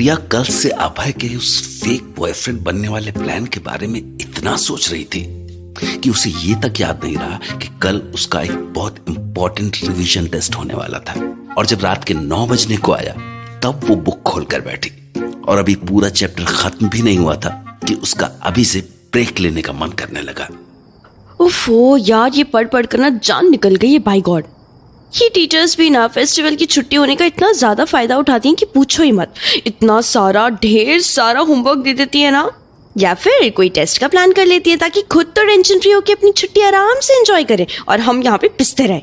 प्रिया कल से अभय के उस फेक बॉयफ्रेंड बनने वाले प्लान के बारे में इतना सोच रही थी कि उसे ये तक याद नहीं रहा कि कल उसका एक बहुत इंपॉर्टेंट रिवीजन टेस्ट होने वाला था। और जब रात के 9 बजने को आया तब वो बुक खोलकर बैठी और अभी पूरा चैप्टर खत्म भी नहीं हुआ था कि उसका अभी से ब्रेक लेने का मन करने लगा। ओफो यार, ये पढ़ कर ना जान निकल गई है। बाय गॉड, ये टीचर्स भी ना फेस्टिवल की छुट्टी होने का इतना ज्यादा फायदा उठाती हैं कि पूछो ही मत। इतना सारा ढेर सारा होमवर्क दे देती है ना, या फिर कोई टेस्ट का प्लान कर लेती है ताकि खुद तो टेंशन फ्री होकर अपनी छुट्टी आराम से एंजॉय करें और हम यहाँ पे पिसते रहें।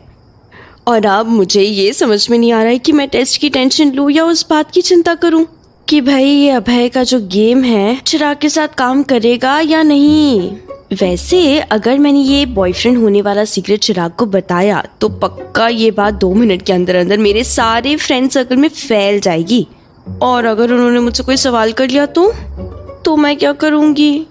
और अब मुझे ये समझ में नहीं आ रहा है कि मैं टेस्ट की टेंशन लूं या उस बात की चिंता करूं कि भाई ये अभय का जो गेम है चिराग के साथ काम करेगा या नहीं। वैसे अगर मैंने ये बॉयफ्रेंड होने वाला सीक्रेट चिराग को बताया तो पक्का ये बात 2 मिनट के अंदर अंदर मेरे सारे फ्रेंड सर्कल में फैल जाएगी। और अगर उन्होंने मुझसे कोई सवाल कर लिया तो मैं क्या करूंगी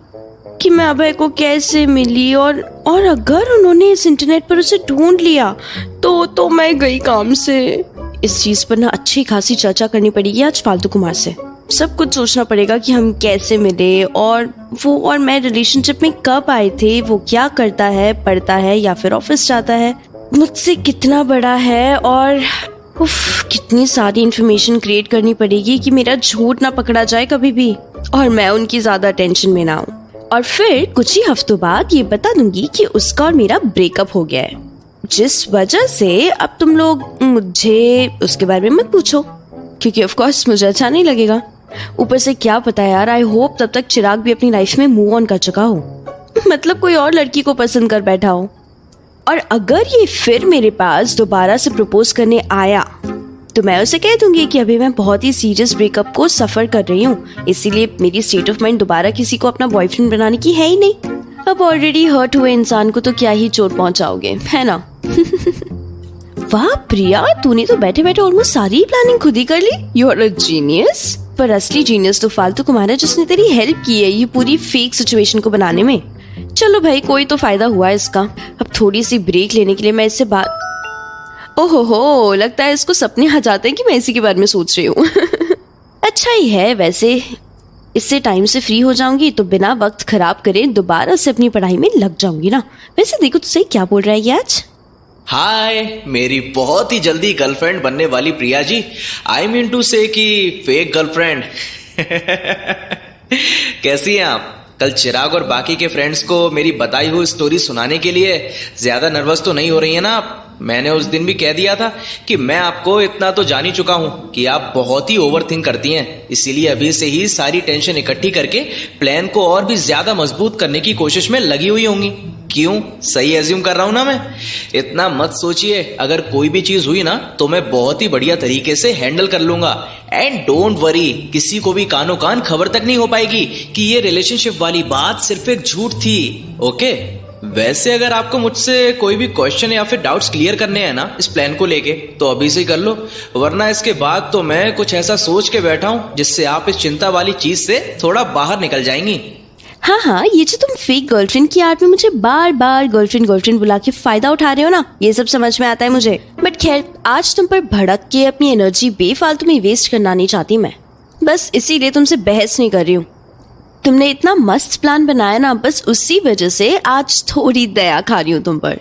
कि मैं अभय को कैसे मिली, और अगर उन्होंने इस इंटरनेट पर उसे ढूंढ लिया तो मैं गई काम से। इस चीज पर ना अच्छी खासी चर्चा करनी पड़ेगी आज फालतू कुमार से। सब कुछ सोचना पड़ेगा कि हम कैसे मिले और वो और मैं रिलेशनशिप में कब आए थे, वो क्या करता है, पढ़ता है या फिर ऑफिस जाता है, मुझसे कितना बड़ा है, और कितनी सारी इंफॉर्मेशन क्रिएट करनी पड़ेगी कि मेरा झूठ ना पकड़ा जाए कभी भी और मैं उनकी ज्यादा टेंशन में ना हूँ। और फिर कुछ ही हफ्तों बाद ये बता दूंगी कि उसका और मेरा ब्रेकअप हो गया है, जिस वजह से अब तुम लोग मुझे उसके बारे में मत पूछो क्योंकि ऑफ कोर्स मुझे अच्छा नहीं लगेगा। ऊपर से क्या पता यार, आई होप तब तक चिराग भी अपनी लाइफ में मूव ऑन कर चुका हो, मतलब कोई और लड़की को पसंद कर बैठा हो। और अगर ये फिर मेरे पास दोबारा से प्रपोज करने आया तो मैं उसे कह दूंगी कि अभी मैं बहुत ही सीरियस ब्रेकअप को सफर कर रही हूँ, इसीलिए मेरी स्टेट ऑफ माइंड दोबारा किसी को अपना बॉयफ्रेंड बनाने की है ही नहीं। अब ऑलरेडी हर्ट हुए इंसान को तो क्या ही चोट पहुंचाओगे, है ना। वाह प्रिया, तूने तो बैठे बैठे ऑलमोस्ट सारी प्लानिंग खुद ही कर ली। You are a genius. पर असली जीनियस तो फालतू कुमार है जिसने तेरी हेल्प की है ये पूरी फेक सिचुएशन को बनाने में। चलो भाई, कोई तो फायदा हुआ इसका। अब थोड़ी सी ब्रेक लेने के लिए मैं इससे बात ओहो, लगता है इसको सपने आ जाते हैं कि मैं इसी के बारे में सोच रही हूँ। अच्छा ही है वैसे, इससे टाइम से फ्री हो जाऊंगी तो बिना वक्त खराब करे दोबारा से अपनी पढ़ाई में लग जाऊंगी ना। वैसे देखो तो सही क्या बोल रहा है ये आज। हाय मेरी बहुत ही जल्दी गर्लफ्रेंड बनने वाली Priya ji, I mean to से कि फेक गर्लफ्रेंड। कैसी हैं आप? कल चिराग और बाकी के फ्रेंड्स को मेरी बताई हुई स्टोरी सुनाने के लिए ज्यादा नर्वस तो नहीं हो रही है ना आप? मैंने उस दिन भी कह दिया था कि मैं आपको इतना तो जान ही चुका हूं कि आप बहुत ही ओवरथिंक करती हैं, इसीलिए अभी से ही सारी टेंशन इकट्ठी करके प्लान को और भी ज्यादा मजबूत करने की कोशिश में लगी हुई होंगी। क्यों? सही एज्यूम कर रहा हूं ना मैं? इतना मत सोचिए, अगर कोई भी चीज हुई ना तो मैं बहुत ही बढ़िया तरीके से हैंडल कर लूंगा। एंड डोंट वरी, किसी को भी कानो कान खबर तक नहीं हो पाएगी कि ये रिलेशनशिप वाली बात सिर्फ एक झूठ थी। ओके? वैसे अगर आपको मुझसे कोई भी क्वेश्चन या फिर डाउट्स क्लियर करने हैं ना इस प्लान को लेके तो अभी से कर लो, वरना इसके बाद तो मैं कुछ ऐसा सोच के बैठा हूं जिससे आप इस चिंता वाली चीज से थोड़ा बाहर निकल जाएंगी। हाँ, ये जो तुम फेक गर्लफ्रेंड की आड़ में मुझे बार बार गर्लफ्रेंड बुला के फायदा उठा रहे हो ना, ये सब समझ में आता है मुझे। बट खैर, आज तुम पर भड़क के अपनी एनर्जी बेफालतू में वेस्ट करना नहीं चाहती मैं, बस इसीलिए तुमसे बहस नहीं कर रही हूँ। तुमने इतना मस्त प्लान बनाया ना, बस उसी वजह से आज थोड़ी दया खा रही हूँ तुम पर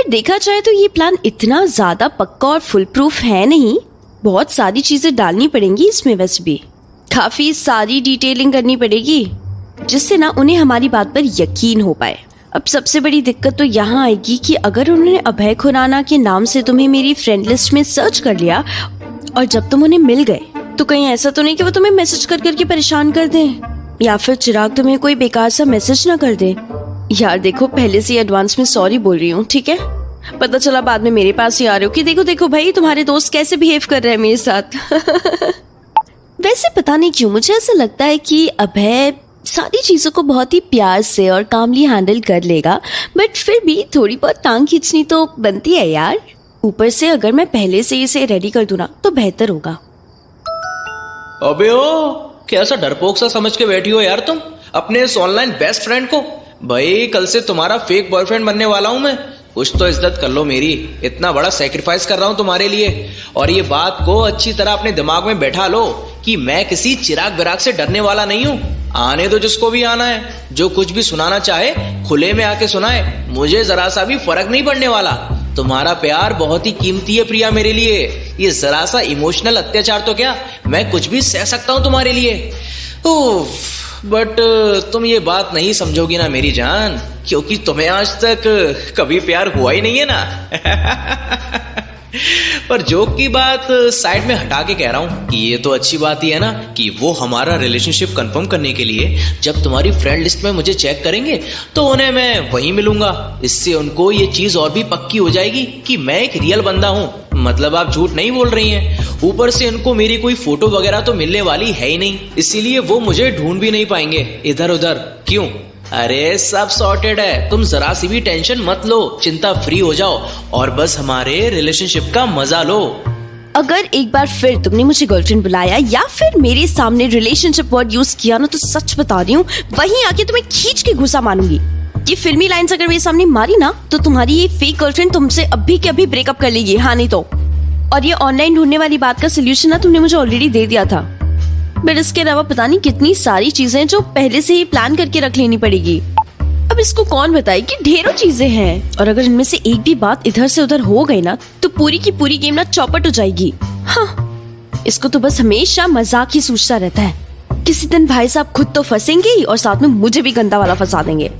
देखा जाए तो ये प्लान इतना ज्यादा पक्का और फुल प्रूफ है नहीं। बहुत सारी चीजें डालनी पड़ेंगी इसमें, वैसे भी काफी सारी डिटेलिंग करनी पड़ेगी जिससे ना उन्हें हमारी बात पर यकीन हो पाए। अब सबसे बड़ी दिक्कत तो यहाँ आएगी कि अगर उन्होंने अभय खुराना के नाम से तुम्हें मेरी फ्रेंड लिस्ट में सर्च कर लिया और जब तुम उन्हें मिल गए तो कहीं ऐसा तो नहीं कि वो तुम्हें मैसेज कर करके परेशान कर दें, या फिर चिराग तुम्हें कोई बेकार सा मैसेज ना कर दे। यार देखो, पहले से एडवांस में सॉरी बोल रही हूँ, ठीक है? पता चला बाद में मेरे पास ही आ रहे हो कि देखो देखो भाई तुम्हारे दोस्त कैसे बिहेव कर रहे हैं मेरे साथ। वैसे पता नहीं क्यों मुझे ऐसा लगता है कि अभय सारी चीजों को बहुत ही प्यार से और कामली हैंडल कर लेगा, बट फिर भी थोड़ी बहुत टांग खींचनी तो बनती है यार। ऊपर से अगर मैं पहले से इसे रेडी कर दूं ना तो बेहतर होगा। अबे ओ, कैसा डरपोक सा समझ के बैठी हो यार तुम अपने इस ऑनलाइन बेस्ट फ्रेंड को। भाई कल से तुम्हारा फेक बॉयफ्रेंड बनने वाला हूं मैं, कुछ तो इज्जत कर लो मेरी। इतना बड़ा सैक्रिफाइस कर रहा हूं तुम्हारे लिए, और ये बात को अच्छी तरह अपने दिमाग में बैठा लो कि मैं किसी चिराग विराग से डरने वाला नहीं हूँ। आने दो जिसको भी आना है, जो कुछ भी सुनाना चाहे खुले में आके सुनाए, मुझे जरा सा भी फर्क नहीं पड़ने वाला। तुम्हारा प्यार बहुत ही कीमती है प्रिया मेरे लिए। ये जरा सा इमोशनल अत्याचार तो क्या, मैं कुछ भी सह सकता हूँ तुम्हारे लिए। बट तुम ये बात नहीं समझोगी ना मेरी जान, क्योंकि तुम्हें आज तक कभी प्यार हुआ ही नहीं है ना। पर जोक की बात साइड में हटा के कह रहा हूं कि ये तो अच्छी बात ही है ना कि वो हमारा रिलेशनशिप कंफर्म करने के लिए जब तुम्हारी फ्रेंड लिस्ट में मुझे चेक करेंगे तो उन्हें मैं वहीं मिलूंगा। इससे उनको ये चीज और भी पक्की हो जाएगी कि मैं एक रियल बंदा हूं, मतलब आप झूठ नहीं बोल रही हैं। ऊपर से उनको मेरी कोई फोटो वगैरह तो मिलने वाली है ही नहीं, इसीलिए वो मुझे ढूंढ भी नहीं पाएंगे इधर उधर। क्यों? अरे सब सॉर्टेड है, तुम जरा सी भी टेंशन मत लो, चिंता फ्री हो जाओ और बस हमारे रिलेशनशिप का मजा लो। अगर एक बार फिर तुमने मुझे गर्लफ्रेंड बुलाया या फिर मेरे सामने रिलेशनशिप वर्ड यूज किया ना, तो सच बता रही हूँ वहीं आके तुम्हें खींच के घुसा मारूंगी। ये फिल्मी लाइन्स अगर मेरे सामने मारी ना तो तुम्हारी ये फेक गर्लफ्रेंड तुमसे अभी के अभी ब्रेकअप कर लेगी, हाँ नहीं तो। और ये ऑनलाइन ढूंढने वाली बात का सोल्यूशन ना तुमने मुझे ऑलरेडी दे दिया था, बट इसके अलावा पता नहीं कितनी सारी चीजें जो पहले से ही प्लान करके रख लेनी पड़ेगी। अब इसको कौन बताए कि ढेरों चीजें हैं, और अगर इनमें से एक भी बात इधर से उधर हो गई ना तो पूरी की पूरी गेम ना चौपट हो जाएगी। हाँ, इसको तो बस हमेशा मजाक ही सूझता रहता है। किसी दिन भाई साहब खुद तो फंसेंगे ही और साथ में मुझे भी गंदा वाला फंसा देंगे।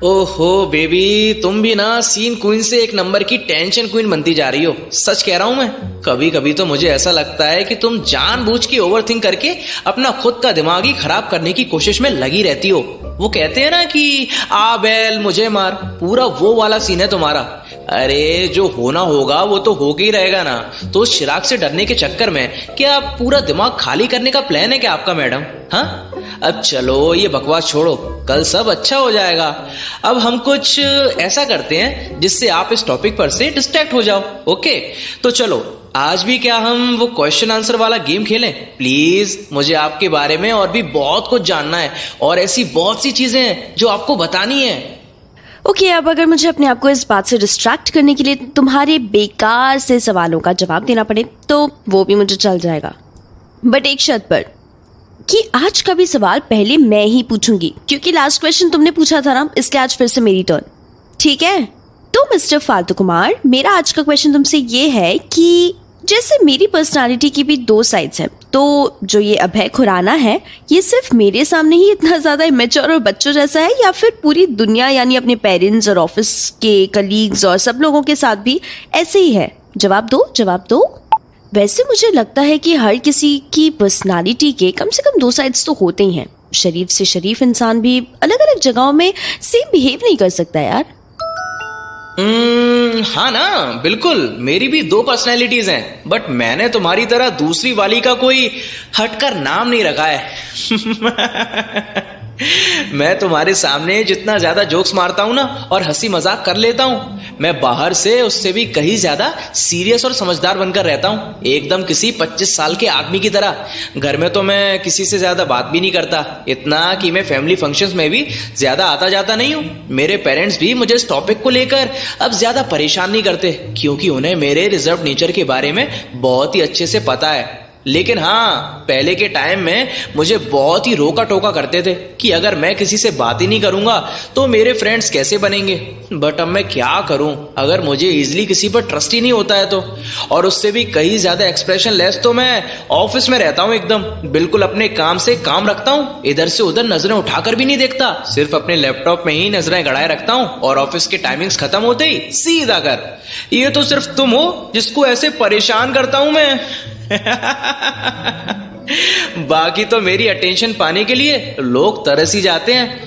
ओहो बेबी, तुम भी ना सीन क्वीन से एक नंबर की टेंशन क्वीन बनती जा रही हो। सच कह रहा हूं मैं, कभी कभी तो मुझे ऐसा लगता है कि तुम जानबूझ के ओवरथिंक करके अपना खुद का दिमाग ही खराब करने की कोशिश में लगी रहती हो। वो कहते हैं ना कि आ बैल मुझे मार, पूरा वो वाला सीन है तुम्हारा। अरे जो होना होगा वो तो हो ही रहेगा ना, तो चिराग से डरने के चक्कर में क्या पूरा दिमाग खाली करने का प्लान है क्या आपका मैडम? हाँ, अब चलो ये बकवास छोड़ो, कल सब अच्छा हो जाएगा। अब हम कुछ ऐसा करते हैं जिससे आप इस टॉपिक पर से डिस्ट्रैक्ट हो जाओ। ओके, तो चलो आज भी क्या हम वो क्वेश्चन आंसर वाला गेम खेलें? प्लीज, मुझे आपके बारे में और भी बहुत कुछ जानना है और ऐसी बहुत सी चीजें हैं जो आपको बतानी है। ओके, अब अगर मुझे अपने आप को इस बात से डिस्ट्रैक्ट करने के लिए तुम्हारे बेकार से सवालों का जवाब देना पड़े तो वो भी मुझे चल जाएगा, बट एक शर्त पर कि आज का भी सवाल पहले मैं ही पूछूंगी, क्योंकि लास्ट क्वेश्चन तुमने पूछा था ना, इसलिए आज फिर से मेरी टर्न। ठीक है? तो मिस्टर फालतू कुमार, मेरा आज का क्वेश्चन तुमसे ये है कि जैसे मेरी पर्सनालिटी की भी दो साइड्स हैं, तो जो ये अभय खुराना है ये सिर्फ मेरे सामने ही इतना ज्यादा इमेच्योर और बच्चों जैसा है, या फिर पूरी दुनिया यानी अपने पेरेंट्स और ऑफिस के कलीग्स और सब लोगों के साथ भी ऐसे ही है? जवाब दो, जवाब दो। वैसे मुझे लगता है कि हर किसी की पर्सनालिटी के कम से कम दो साइड्स तो होते ही हैं। शरीफ से शरीफ इंसान भी अलग अलग जगहों में सेम बिहेव नहीं कर सकता यार। हाँ ना, बिल्कुल, मेरी भी दो पर्सनैलिटीज हैं, बट मैंने तुम्हारी तरह दूसरी वाली का कोई हटकर नाम नहीं रखा है। मैं तुम्हारे सामने जितना ज्यादा जोक्स मारता हूं ना और हंसी मजाक कर लेता हूं, मैं बाहर से उससे भी कहीं ज्यादा सीरियस और समझदार बनकर रहता हूं, एकदम किसी 25 साल के आदमी की तरह। घर में तो मैं किसी से ज्यादा बात भी नहीं करता, इतना कि मैं फैमिली फंक्शंस में भी ज्यादा आता जाता नहीं हूं। मेरे पेरेंट्स भी मुझे इस टॉपिक को लेकर अब ज्यादा परेशान नहीं करते, क्योंकि उन्हें मेरे रिजर्व नेचर के बारे में बहुत ही अच्छे से पता है। लेकिन हाँ, पहले के टाइम में मुझे बहुत ही रोका टोका करते थे कि अगर मैं किसी से बात ही नहीं करूंगा तो मेरे फ्रेंड्स कैसे बनेंगे। बट अब मैं क्या करूं, अगर मुझे इजीली किसी पर ट्रस्ट ही नहीं होता है तो। और उससे भी कहीं ज्यादा एक्सप्रेशन लेस तो मैं ऑफिस में रहता हूं, एकदम बिल्कुल अपने काम से काम रखता हूं, इधर से उधर नजरें उठाकर भी नहीं देखता, सिर्फ अपने लैपटॉप में ही नजरें गड़ाए रखता हूं और ऑफिस के टाइमिंग्स खत्म होते ही सीधा कर। ये तो सिर्फ तुम हो जिसको ऐसे परेशान करता हूं मैं। बाकी तो मेरी अटेंशन पाने के लिए लोग तरस ही जाते हैं।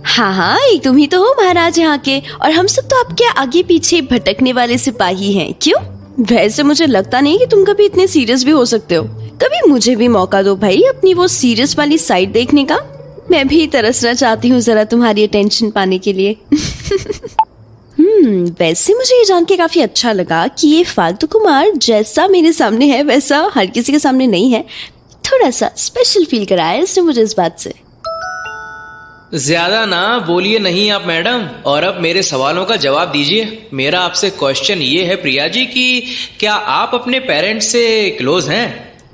हाँ, एक तुम ही तो हो महाराज यहाँ के, और हम सब तो आपके आगे पीछे भटकने वाले सिपाही हैं। क्यों? वैसे मुझे लगता नहीं कि तुम कभी इतने सीरियस भी हो सकते हो। कभी मुझे भी मौका दो भाई अपनी वो सीरियस वाली साइड देखने का। मैं भी तरसना चाहती हूँ जरा तुम्हारी अटेंशन पाने के लिए। वैसे मुझे ये जान के काफी अच्छा लगा कि ये फालतू कुमार जैसा मेरे सामने है वैसा हर किसी के सामने नहीं है। थोड़ा सा स्पेशल फील कराया इसने मुझे इस बात से। ज्यादा ना बोलिए नहीं आप मैडम, और अब मेरे सवालों का जवाब दीजिए। मेरा आपसे क्वेश्चन ये है प्रिया जी कि क्या आप अपने पेरेंट्स से क्लोज हैं?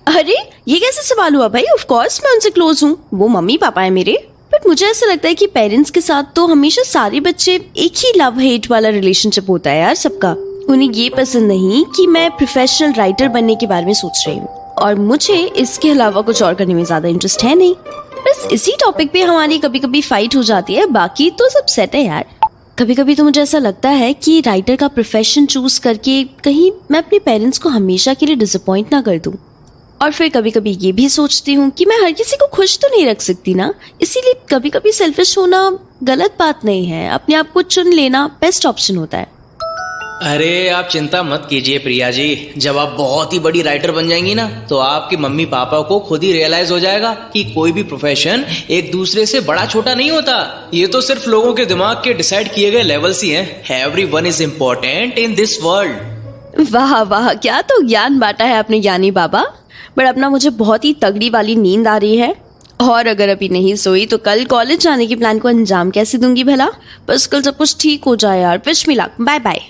अरे ये कैसे सवाल हुआ भाई? ऑफ कोर्स मैं उनसे क्लोज हूँ, वो मम्मी पापा है मेरे। बट मुझे ऐसा लगता है कि पेरेंट्स के साथ तो हमेशा सारे बच्चे एक ही लव हेट वाला रिलेशनशिप होता है यार सबका। उन्हें ये पसंद नहीं कि मैं प्रोफेशनल राइटर बनने के बारे में सोच रही हूँ, और मुझे इसके अलावा कुछ और करने में ज्यादा इंटरेस्ट है नहीं। बस इसी टॉपिक पे हमारी कभी कभी फाइट हो जाती है, बाकी तो सब सेट है यार। कभी कभी तो मुझे ऐसा लगता है कि राइटर का प्रोफेशन चूज करके कहीं मैं अपने पेरेंट्स को हमेशा के लिए डिसअपॉइंट ना कर दूं। और फिर कभी कभी ये भी सोचती हूँ कि मैं हर किसी को खुश तो नहीं रख सकती ना, इसीलिए कभी कभी सेल्फिश होना गलत बात नहीं है, अपने आप को चुन लेना बेस्ट ऑप्शन होता है। अरे आप चिंता मत कीजिए प्रिया जी, जब आप बहुत ही बड़ी राइटर बन जाएंगी ना तो आपके मम्मी पापा को खुद ही रियलाइज हो जाएगा कि कोई भी प्रोफेशन एक दूसरे से बड़ा छोटा नहीं होता। ये तो सिर्फ लोगों के दिमाग के डिसाइड किए गए लेवल्स ही हैं। Everyone is important in this world. वाह वाह, क्या तो ज्ञान बांटा है आपने ज्ञानी बाबा। बट अपना मुझे बहुत ही तगड़ी वाली नींद आ रही है, और अगर अभी नहीं सोई तो कल कॉलेज जाने के प्लान को अंजाम कैसे दूंगी भला। बस कल सब कुछ ठीक हो जाए यार। Wish me luck, bye bye.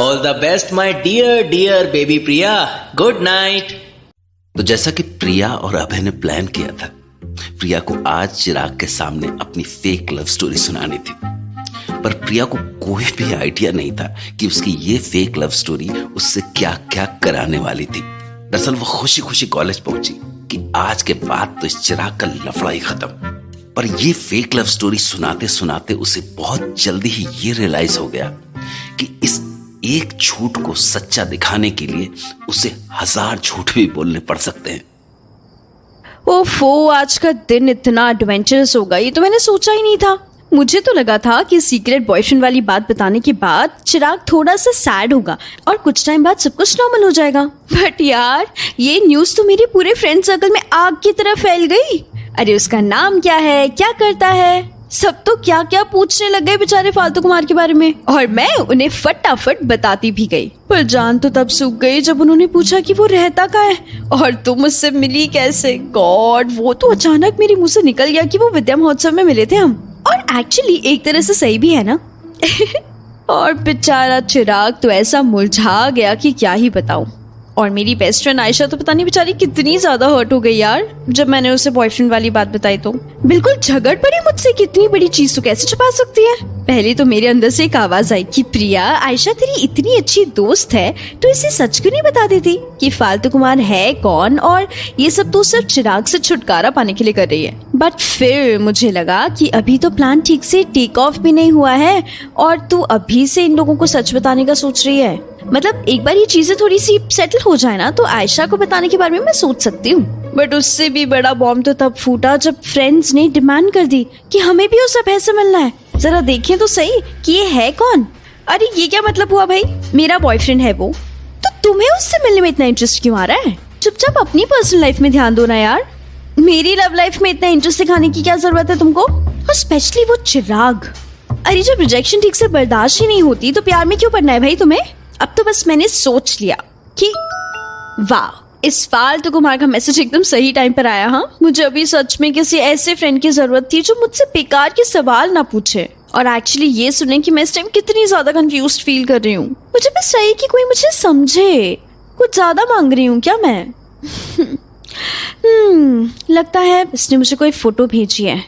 All the best my dear dear baby Priya, good night. तो जैसा कि प्रिया और अभय ने प्लान किया था, प्रिया को आज चिराग के सामने अपनी फेक लव स्टोरी सुनानी थी। पर प्रिया को कोई भी आइडिया नहीं था कि उसकी ये फेक लव स्टोरी उससे क्या क्या कराने वाली थी। दरअसल वो खुशी खुशी कॉलेज पहुंची कि आज के बाद तो इस चिराग का लफड़ा ही खत्म। पर ये फेक लव स्टोरी सुनाते सुनाते उसे बहुत जल्दी ही ये रियलाइज हो गया कि इस एक झूठ को सच्चा दिखाने के लिए उसे 1000 झूठ भी बोलने पड़ सकते हैं। ओफो, आज का दिन इतना एडवेंचरस होगा ये तो मैंने सोचा ही नहीं था। मुझे तो लगा था कि सीक्रेट बॉयफ्रेंड वाली बात बताने के बाद चिराग थोड़ा सा सैड होगा और कुछ टाइम बाद सब कुछ नॉर्मल हो जाएगा। बट यार ये न्यूज़ तो मेरे पूरे फ्रेंड सर्कल में आग की तरह फैल गई। अरे उसका नाम क्या है, क्या करता है, सब तो क्या क्या पूछने लग गए बेचारे फालतू कुमार के बारे में, और मैं उन्हें फटाफट बताती भी गई। पर जान तो तब सूख गई जब उन्होंने पूछा कि वो रहता कहाँ है और तुम मुझसे मिली कैसे। गॉड, वो तो अचानक मेरे मुंह से निकल गया कि वो विद्या महोत्सव में मिले थे हम, और एक्चुअली एक तरह से सही भी है ना। और बेचारा चिराग तो ऐसा मुरझा गया कि क्या ही बताऊं। और मेरी बेस्ट फ्रेंड आयशा तो पता नहीं बेचारी कितनी ज्यादा हर्ट हो गई यार जब मैंने उसे बॉयफ्रेंड वाली बात बताई। तो बिल्कुल झगड़ पड़ी मुझसे कि इतनी बड़ी चीज तो कैसे छुपा सकती है। पहले तो मेरे अंदर से एक आवाज आई कि प्रिया, आयशा तेरी इतनी अच्छी दोस्त है तो इसे सच क्यों नहीं बता देती कि फालतू कुमार है कौन, और ये सब तो सिर्फ चिराग से छुटकारा पाने के लिए कर रही है। बट फिर मुझे लगा कि अभी तो प्लान ठीक से टेक ऑफ भी नहीं हुआ है और तू अभी से इन लोगों को सच बताने का सोच रही है। मतलब एक बार ये चीजें थोड़ी सी सेटल हो जाए ना तो आयशा को बताने के बारे में मैं सोच सकती हूँ। बट उससे भी बड़ा बॉम्ब तो तब फूटा जब फ्रेंड्स ने डिमांड कर दी कि हमें भी उस अभय से मिलना है। जरा देखें तो सही कि ये है कौन। अरे ये क्या मतलब हुआ भाई, मेरा बॉयफ्रेंड है वो, तो तुम्हें उससे मिलने में इतना इंटरेस्ट क्यों आ रहा है? चुपचाप अपनी पर्सनल लाइफ में ध्यान दो ना यार। मेरी लव लाइफ में इतना इंटरेस्ट दिखाने की क्या जरूरत है तुमको, और स्पेशली वो चिराग। अरे जब रिजेक्शन ठीक से बर्दाश्त ही नहीं होती तो प्यार में क्यों पड़ना है भाई तुम्हें। अब तो बस मैंने सोच लिया कि वाह, इस फालतू कुमार का मैसेज एकदम सही टाइम पर आया। हाँ, मुझे अभी सच में किसी ऐसे फ्रेंड की जरूरत थी जो मुझसे बेकार के सवाल ना पूछे और एक्चुअली ये सुने कि मैं इस टाइम कितनी ज्यादा कंफ्यूज्ड फील कर रही हूँ। मुझे बस चाहिए कि कोई मुझे समझे। कुछ ज्यादा मांग रही हूँ क्या मैं? लगता है इसने मुझे कोई फोटो भेजी है।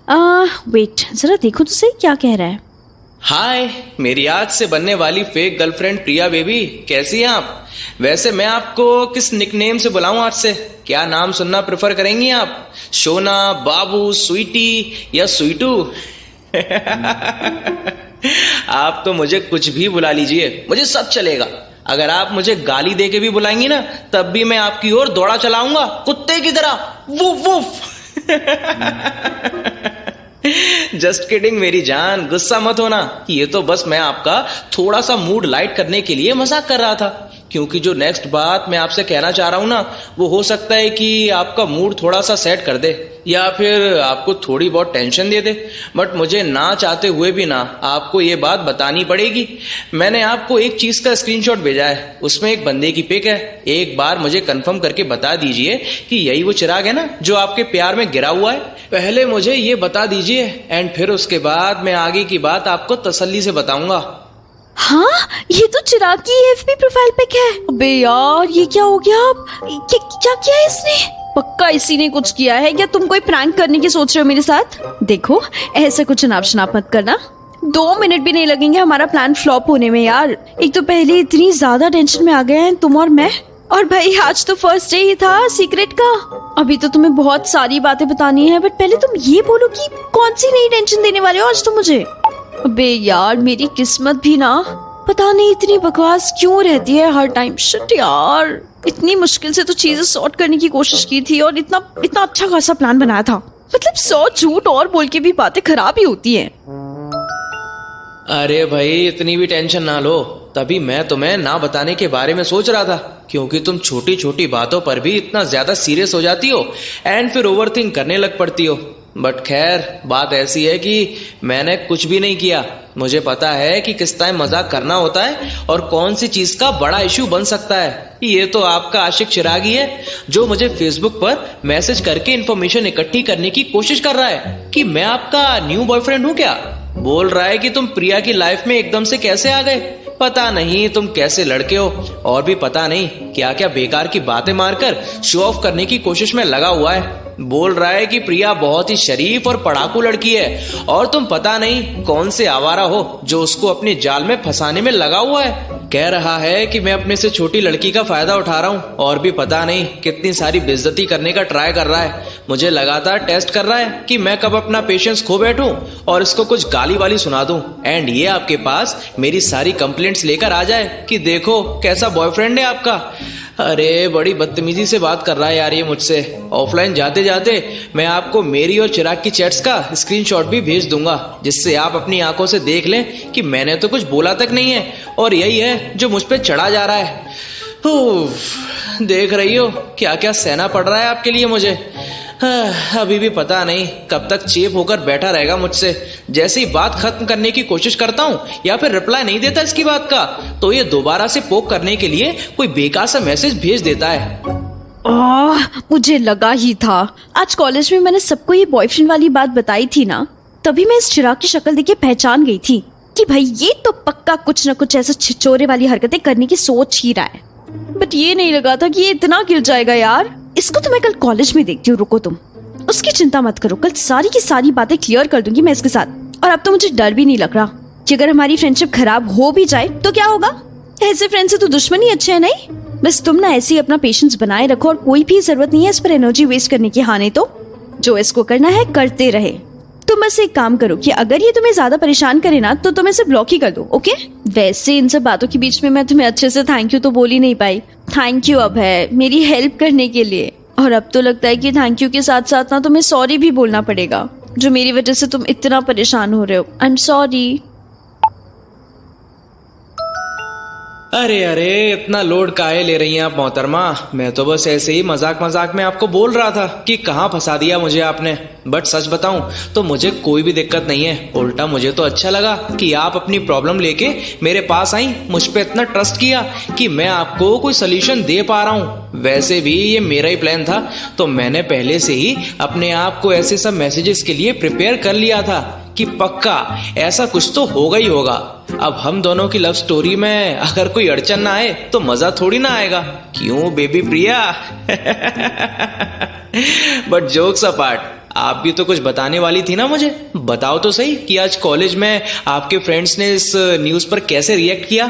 वेट, जरा देखो तो सही क्या कह रहा है। हाय, मेरी आज से बनने वाली फेक गर्लफ्रेंड प्रिया बेबी, कैसी हैं आप? वैसे मैं आपको किस निकनेम से बुलाऊं आज से? क्या नाम सुनना प्रेफर करेंगी आप? सोना, बाबू, स्वीटी या स्वीटू? आप तो मुझे कुछ भी बुला लीजिए, मुझे सब चलेगा। अगर आप मुझे गाली दे के भी बुलाएंगी ना तब भी मैं आपकी ओर दौड़ा चलाऊंगा कुत्ते की तरह। Woof woof. जस्ट किडिंग मेरी जान, गुस्सा मत होना। ये तो बस मैं आपका थोड़ा सा मूड लाइट करने के लिए मजाक कर रहा था। क्योंकि जो नेक्स्ट बात मैं आपसे कहना चाह रहा हूं ना, वो हो सकता है कि आपका मूड थोड़ा सा सेट कर दे या फिर आपको थोड़ी बहुत टेंशन दे दे। बट मुझे ना चाहते हुए भी ना आपको ये बात बतानी पड़ेगी। मैंने आपको एक चीज का स्क्रीनशॉट भेजा है, उसमें एक बंदे की पिक है। एक बार मुझे कंफर्म करके बता दीजिए कि यही वो चिराग है ना जो आपके प्यार में गिरा हुआ है। पहले मुझे ये बता दीजिए एंड फिर उसके बाद मैं आगे की बात आपको तसल्ली से बताऊंगा। हाँ, ये तो चिराग की एफबी प्रोफाइल पिक है। अबे यार, ये क्या हो गया? अब क्या किया है इसने? पक्का इसी ने कुछ किया है। क्या तुम कोई प्रैंक करने की सोच रहे हो मेरे साथ? देखो, ऐसा कुछ अनाप शनाप मत करना। 2 मिनट भी नहीं लगेंगे हमारा प्लान फ्लॉप होने में यार। एक तो पहले इतनी ज्यादा टेंशन में आ गए हैं तुम और मैं, और भाई आज तो फर्स्ट डे ही था सीक्रेट का। अभी तो तुम्हें बहुत सारी बातें बतानी है, बट पहले तुम ये बोलो कि कौन सी नई टेंशन देने वाले हो आज तुम मुझे। अबे यार, मेरी किस्मत भी ना पता नहीं इतनी बकवास क्यों रहती है हर टाइम। शिट यार, इतनी मुश्किल से तो चीजें सॉर्ट करने की कोशिश की थी और इतना अच्छा खासा प्लान बनाया था। मतलब 100 झूठ और बोल के भी बातें खराब ही होती हैं। अरे भाई, इतनी भी टेंशन ना लो। तभी मैं तुम्हें ना बताने के बारे में सोच रहा था, क्योंकि तुम छोटी छोटी बातों पर भी इतना ज्यादा सीरियस हो जाती हो एंड फिर ओवरथिंक करने लग पड़ती हो। बट खैर, बात ऐसी है कि मैंने कुछ भी नहीं किया। मुझे पता है कि किस टाइम मजाक करना होता है और कौन सी चीज का बड़ा इश्यू बन सकता है। ये तो आपका आशिक चिराग ही है जो मुझे फेसबुक पर मैसेज करके इन्फॉर्मेशन इकट्ठी करने की कोशिश कर रहा है कि मैं आपका न्यू बॉयफ्रेंड हूँ क्या। बोल रहा है कि तुम प्रिया की लाइफ में एकदम से कैसे आ गए, पता नहीं तुम कैसे लड़के हो, और भी पता नहीं क्या क्या बेकार की बातें मारकर शो ऑफ करने की कोशिश में लगा हुआ है। बोल रहा है कि प्रिया बहुत ही शरीफ और पढ़ाकू लड़की है और तुम पता नहीं कौन से आवारा हो जो उसको अपने जाल में फंसाने में लगा हुआ है। कह रहा है कि मैं अपने से छोटी लड़की का फायदा उठा रहा हूँ और भी पता नहीं कितनी सारी बेइज्जती करने का ट्राई कर रहा है। मुझे लगातार टेस्ट कर रहा है कि मैं कब अपना पेशेंस खो बैठूं और इसको कुछ गाली वाली सुना दूं एंड ये आपके पास मेरी सारी कंप्लेंट्स लेकर आ जाए कि देखो कैसा बॉयफ्रेंड है आपका। अरे बड़ी बदतमीजी से बात कर रहा है यार ये मुझसे। ऑफलाइन जाते जाते मैं आपको मेरी और चिराग की चैट्स का स्क्रीनशॉट भी भेज दूंगा, जिससे आप अपनी आंखों से देख लें कि मैंने तो कुछ बोला तक नहीं है और यही है जो मुझ पे चढ़ा जा रहा है। देख रही हो क्या क्या सहना पड़ रहा है आपके लिए मुझे। अभी भी पता नहीं कब तक चेप होकर बैठा रहेगा मुझसे। जैसे ही बात खत्म करने की कोशिश करता हूँ या फिर रिप्लाई नहीं देता इसकी बात का, तो ये दोबारा से पोक करने के लिए कोई बेकार सा मैसेज भेज देता है। मुझे लगा ही था। आज कॉलेज में मैंने सबको ये बॉयफ्रेंड वाली बात बताई थी ना, तभी मैं इस चिराग की शक्ल देख के पहचान गई थी कि भाई ये तो पक्का कुछ न कुछ ऐसा छिछोरे वाली हरकतें करने की सोच ही रहा है। बट ये नहीं लगा था कि ये इतना गिर जाएगा यार। इसको तो मैं कल कॉलेज में देखती हूँ, रुको तुम उसकी चिंता मत करो। कल सारी की सारी बातें क्लियर कर दूंगी मैं इसके साथ। और अब तो मुझे डर भी नहीं लग रहा कि अगर हमारी फ्रेंडशिप खराब हो भी जाए तो क्या होगा। ऐसे फ्रेंड से तो दुश्मन ही अच्छे है नहीं। बस तुम ना ऐसे ही अपना पेशेंस बनाए रखो और कोई भी जरूरत नहीं है इस पर एनर्जी वेस्ट करने की। हाँ, नहीं तो जो इसको करना है करते रहे। तुम बस एक काम करो कि अगर ये तुम्हें ज्यादा परेशान करे ना तो तुम इसे ब्लॉक ही कर दो, ओके। वैसे इन सब बातों के बीच में मैं तुम्हें अच्छे से थैंक यू तो बोल ही नहीं पाई। थैंक यू अब है मेरी हेल्प करने के लिए। और अब तो लगता है कि थैंक यू के साथ साथ ना तुम्हें सॉरी भी बोलना पड़ेगा, जो मेरी वजह से तुम इतना परेशान हो रहे हो। I am sorry. अरे अरे, इतना लोड काहे ले रही हैं आप मोहतरमा। मैं तो बस ऐसे ही मजाक मजाक में आपको बोल रहा था कि कहाँ फंसा दिया मुझे आपने। बट सच बताऊं तो मुझे कोई भी दिक्कत नहीं है। उल्टा मुझे तो अच्छा लगा कि आप अपनी प्रॉब्लम लेके मेरे पास आई, मुझ पे इतना ट्रस्ट किया कि मैं आपको कोई सोल्यूशन दे पा रहा हूँ। वैसे भी ये मेरा ही प्लान था, तो मैंने पहले से ही अपने आप को ऐसे सब मैसेजेस के लिए प्रिपेयर कर लिया था कि पक्का ऐसा कुछ तो होगा ही होगा। अब हम दोनों की लव स्टोरी में अगर कोई अड़चन ना आए तो मजा थोड़ी ना आएगा, क्यों baby Priya. But jokes apart, आप भी तो कुछ बताने वाली थी ना मुझे। बताओ तो सही कि आज कॉलेज में आपके फ्रेंड्स ने इस न्यूज पर कैसे रिएक्ट किया।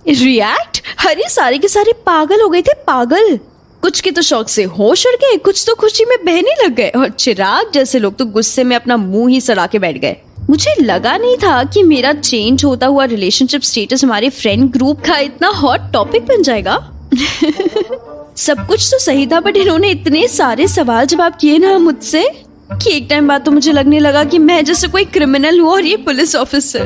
रिएक्ट? अरे सारे के सारे पागल हो गए थे, पागल। कुछ के तो शौक से होश उड़ गए, कुछ तो खुशी में बहने लग गए, और चिराग जैसे लोग तो गुस्से में अपना मुंह ही सड़ा के बैठ गए। मुझे लगा नहीं था कि मेरा चेंज होता हुआ रिलेशनशिप स्टेटस हमारे फ्रेंड ग्रुप का इतना हॉट टॉपिक बन जाएगा। सब कुछ तो सही था, बट इन्होंने इतने सारे सवाल जवाब किए ना मुझसे कि एक टाइम बाद तो मुझे लगने लगा कि मैं जैसे कोई क्रिमिनल हूँ और ये पुलिस ऑफिसर।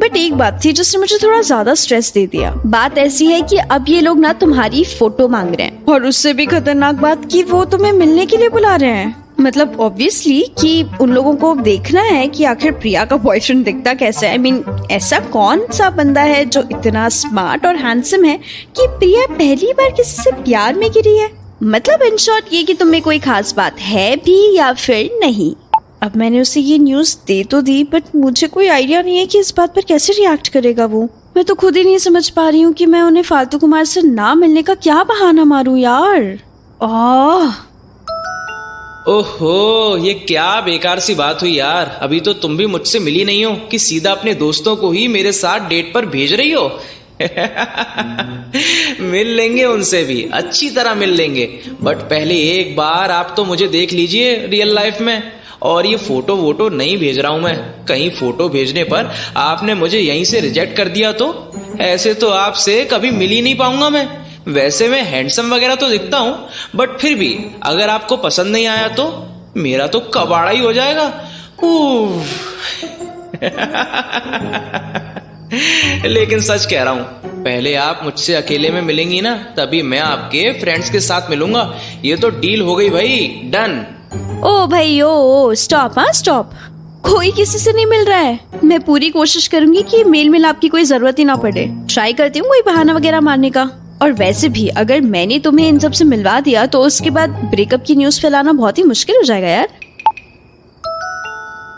बट एक बात थी जिसने मुझे थोड़ा ज्यादा स्ट्रेस दे दिया। बात ऐसी है कि अब ये लोग ना तुम्हारी फोटो मांग रहे हैं, और उससे भी खतरनाक बात कि वो तुम्हें मिलने के लिए बुला रहे हैं। मतलब ऑब्वियसली कि उन लोगों को देखना है कि आखिर प्रिया का बॉयफ्रेंड दिखता कैसे है। आई मीन ऐसा कौन सा बंदा है जो इतना स्मार्ट और हैंडसम है कि प्रिया पहली बार किसी से प्यार में गिरी है। मतलब इन शॉर्ट ये कि तुम्हें कोई खास बात है भी या फिर नहीं। अब मैंने उसे ये न्यूज दे तो दी, बट मुझे कोई आइडिया नहीं है कि इस बात पर कैसे रिएक्ट करेगा वो। मैं तो खुद ही नहीं समझ पा रही हूँ कि मैं उन्हें फालतू कुमार से ना मिलने का क्या बहाना मारूं यार। ओहो, ये क्या बेकार सी बात हुई यार। अभी तो तुम भी मुझसे मिली नहीं हो कि सीधा अपने दोस्तों को ही मेरे साथ डेट पर भेज रही हो। मिल लेंगे उनसे भी, अच्छी तरह मिल लेंगे, बट पहले एक बार आप तो मुझे देख लीजिए रियल लाइफ में। और ये फोटो वोटो नहीं भेज रहा हूं मैं। कहीं फोटो भेजने पर आपने मुझे यहीं से रिजेक्ट कर दिया तो ऐसे तो आपसे कभी मिल ही नहीं पाऊंगा मैं। वैसे मैं हैंडसम वगैरह तो दिखता हूं, बट फिर भी अगर आपको पसंद नहीं आया तो मेरा तो कबाड़ा ही हो जाएगा। लेकिन सच कह रहा हूं, पहले आप मुझसे अकेले में मिलेंगी ना, तभी मैं आपके फ्रेंड्स के साथ मिलूंगा। ये तो डील हो गई भाई, डन। ओ भाई ओ स्टॉप। हाँ स्टॉप, कोई किसी से नहीं मिल रहा है। मैं पूरी कोशिश करूंगी कि मेल मिलाप की कोई जरूरत ही ना पड़े। ट्राई करती हूँ कोई बहाना वगैरह मारने का। और वैसे भी अगर मैंने तुम्हें इन सब से मिलवा दिया तो उसके बाद ब्रेकअप की न्यूज फैलाना बहुत ही मुश्किल हो जाएगा यार।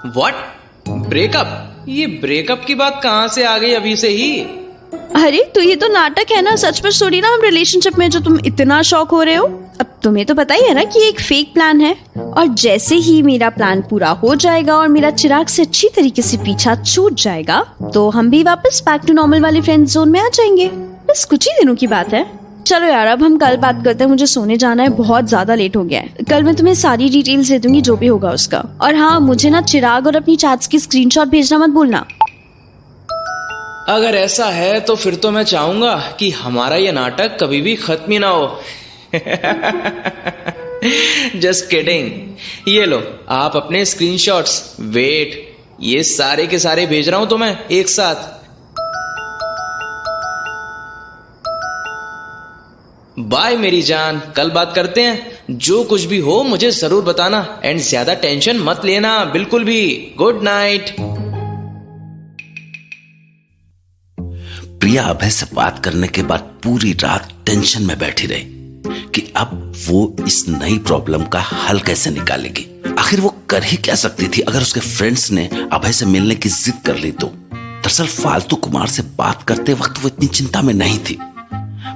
व्हाट? ब्रेकअप? ये ब्रेकअप की बात कहाँ से आ गई अभी से ही? अरे तो ये तो नाटक है ना, सच में थोड़ी ना हम रिलेशनशिप में, जो तुम इतना शॉक हो रहे हो। अब तुम्हें तो पता ही है ना कि ये एक फेक प्लान है, और जैसे ही मेरा प्लान पूरा हो जाएगा और मेरा चिराग से अच्छी तरीके से पीछा छूट जाएगा तो हम भी वापस बैक टू नॉर्मल वाले फ्रेंड जोन में आ जाएंगे। बस कुछ ही दिनों की बात है। चलो यार, अब हम कल बात करते हैं, मुझे सोने जाना है, बहुत ज्यादा लेट हो गया है। कल मैं तुम्हें सारी डिटेल्स दे दूंगी जो भी होगा उसका। और हाँ, मुझे ना चिराग और अपनी चैट्स की स्क्रीनशॉट भेजना मत भूलना। अगर ऐसा है तो फिर तो मैं चाहूंगा कि हमारा ये नाटक कभी भी खत्म ही ना हो। Just kidding. ये लो आप अपने स्क्रीनशॉट्स। वेट, ये सारे के सारे भेज रहा हूं तुम्हें एक साथ। बाय मेरी जान, कल बात करते हैं। जो कुछ भी हो मुझे जरूर बताना, एंड ज्यादा टेंशन मत लेना बिल्कुल भी। Good night. प्रिया अभय से बात करने के बाद पूरी रात टेंशन में बैठी रही कि अब वो इस नई प्रॉब्लम का हल कैसे निकालेगी। आखिर वो कर ही क्या सकती थी अगर उसके फ्रेंड्स ने अभय से मिलने की जिद कर ली तो। दरअसल फालतू कुमार से बात करते वक्त वो इतनी चिंता में नहीं थी,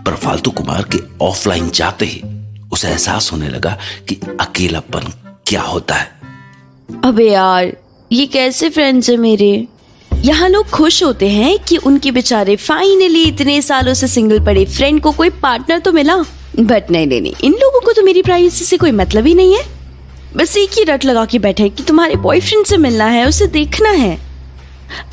पर फालतू कुमार के ऑफलाइन जाते ही उसे एहसास होने लगा कि अकेलापन क्या होता है। अबे यार, ये कैसे फ्रेंड्स है मेरे। यहाँ लोग खुश होते हैं कि उनके बेचारे फाइनली इतने सालों से सिंगल पड़े फ्रेंड को कोई पार्टनर तो मिला। बट नहीं, इन लोगों को तो मेरी प्राइवेसी से कोई मतलब ही नहीं है। बस एक ही रट लगा के बैठे कि तुम्हारे बॉयफ्रेंड से मिलना है, उसे देखना है।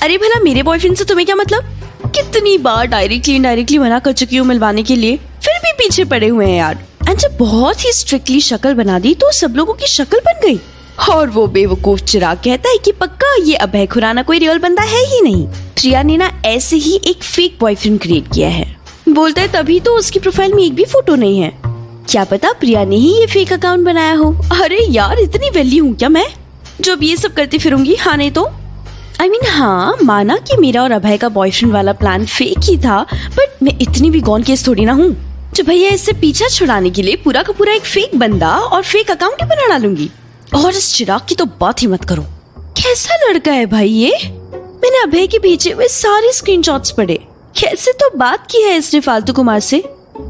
अरे भला मेरे बॉयफ्रेंड से तुम्हें क्या मतलब? कितनी बार डायरेक्टली इनडायरेक्टली मना कर चुकी हूँ मिलवाने के लिए, फिर भी पीछे पड़े हुए हैं यार। एंड जब बहुत ही स्ट्रिक्टली शक्ल बना दी तो सब लोगों की शक्ल बन गई। और वो बेवकूफ चिराग कहता है कि पक्का ये अभय खुराना कोई रियल बंदा है ही नहीं। प्रिया ने ना ऐसे ही एक फेक बॉयफ्रेंड क्रिएट किया है। बोलता है तभी तो उसकी प्रोफाइल में एक भी फोटो नहीं है। क्या पता प्रिया ने ही ये फेक अकाउंट बनाया हो। अरे यार, इतनी वेली हूँ क्या मैं जो अब ये सब करती फिरूंगी? हाँ नहीं तो हाँ, माना कि मेरा और अभय का बॉयफ्रेंड वाला प्लान फेक ही था, बट मैं इतनी भी गॉन केस थोड़ी ना हूँ जो भैया इससे पीछा छुड़ाने के लिए पूरा का पूरा एक फेक बंदा और फेक अकाउंट ही बना डालूंगी। और इस चिराग की तो बात ही मत करो। कैसा लड़का है भाई ये। मैंने अभय के भेजे हुए सारे स्क्रीनशॉट्स पढ़े। कैसे तो बात की है इसने फालतू कुमार से।